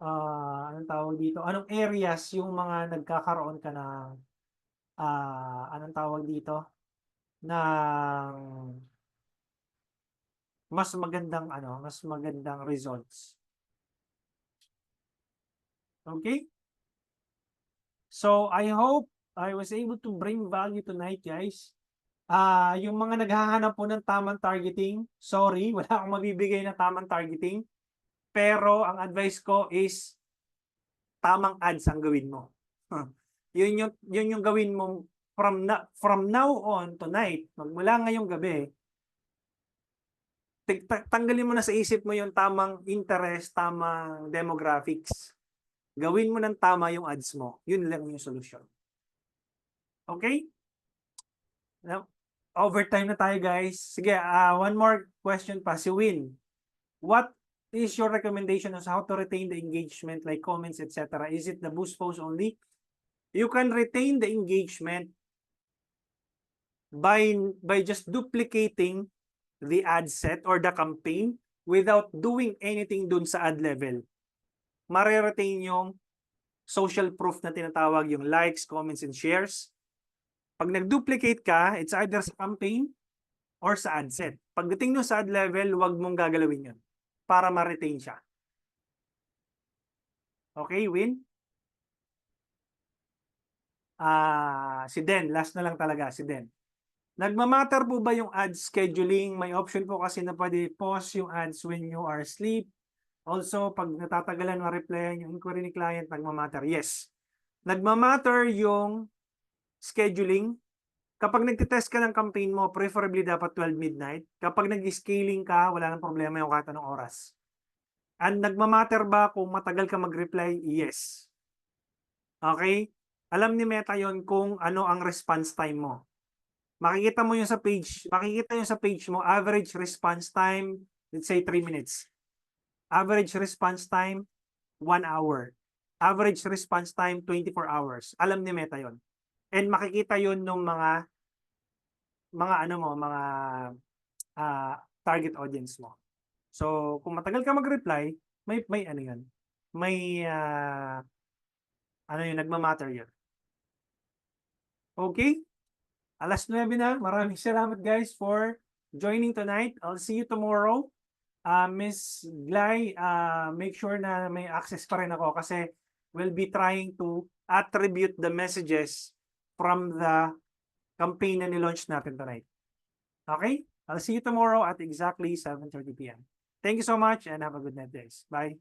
anong tawag dito? Anong areas yung mga nagkakaroon ka ng anong tawag dito? Ng mas magandang results. Okay? So, I hope I was able to bring value tonight, guys. Yung mga naghahanap po ng tamang targeting, sorry, wala akong mabibigay na tamang targeting. Pero ang advice ko is tamang ads ang gawin mo. Yun yung gawin mo from now on tonight, magmula ngayong gabi. Tanggalin mo na sa isip mo yung tamang interest, tamang demographics. Gawin mo ng tama yung ads mo. Yun lang yung solution. Okay? Now, overtime na tayo, guys. Sige, one more question pa. Si Win. What is your recommendation on how to retain the engagement, like comments, etc.? Is it the boost post only? You can retain the engagement by just duplicating the ad set or the campaign without doing anything dun sa ad level. Mare-retain yung social proof na tinatawag, yung likes, comments, and shares. Pag nag-duplicate ka, it's either sa campaign or sa ad set. Pagdating nyo sa ad level, huwag mong gagalawin yun para ma-retain siya. Okay, Win? Si Den, last na lang talaga, si Den. Nagmamatter po ba yung ad scheduling? May option po kasi na pwede pause yung ads when you are asleep. Also, pag natatagalan ma-replyan yung inquiry ni client, nagmamatter. Yes. Nagmamatter yung scheduling. Kapag nagtitest ka ng campaign mo, preferably dapat 12 midnight. Kapag nag-scaling ka, wala nang problema yung kahit anong oras. And nagmamatter ba kung matagal ka mag-reply? Yes. Okay? Alam ni Meta yon kung ano ang response time mo. Makikita mo yung sa page mo, average response time let's say 3 minutes. Average response time, 1 hour. Average response time, 24 hours. Alam ni Meta yon. And makikita yon ng mga ano mo, mga target audience mo. So, kung matagal ka mag-reply, may ano yun. May ano yun, nagmamatter yun. Okay? 9:00 na. Maraming salamat guys for joining tonight. I'll see you tomorrow. Miss Glay, make sure na may access pa rin ako kasi we'll be trying to attribute the messages from the campaign na nilaunch natin tonight. Okay? I'll see you tomorrow at exactly 7:30 p.m. Thank you so much and have a good night, guys. Bye.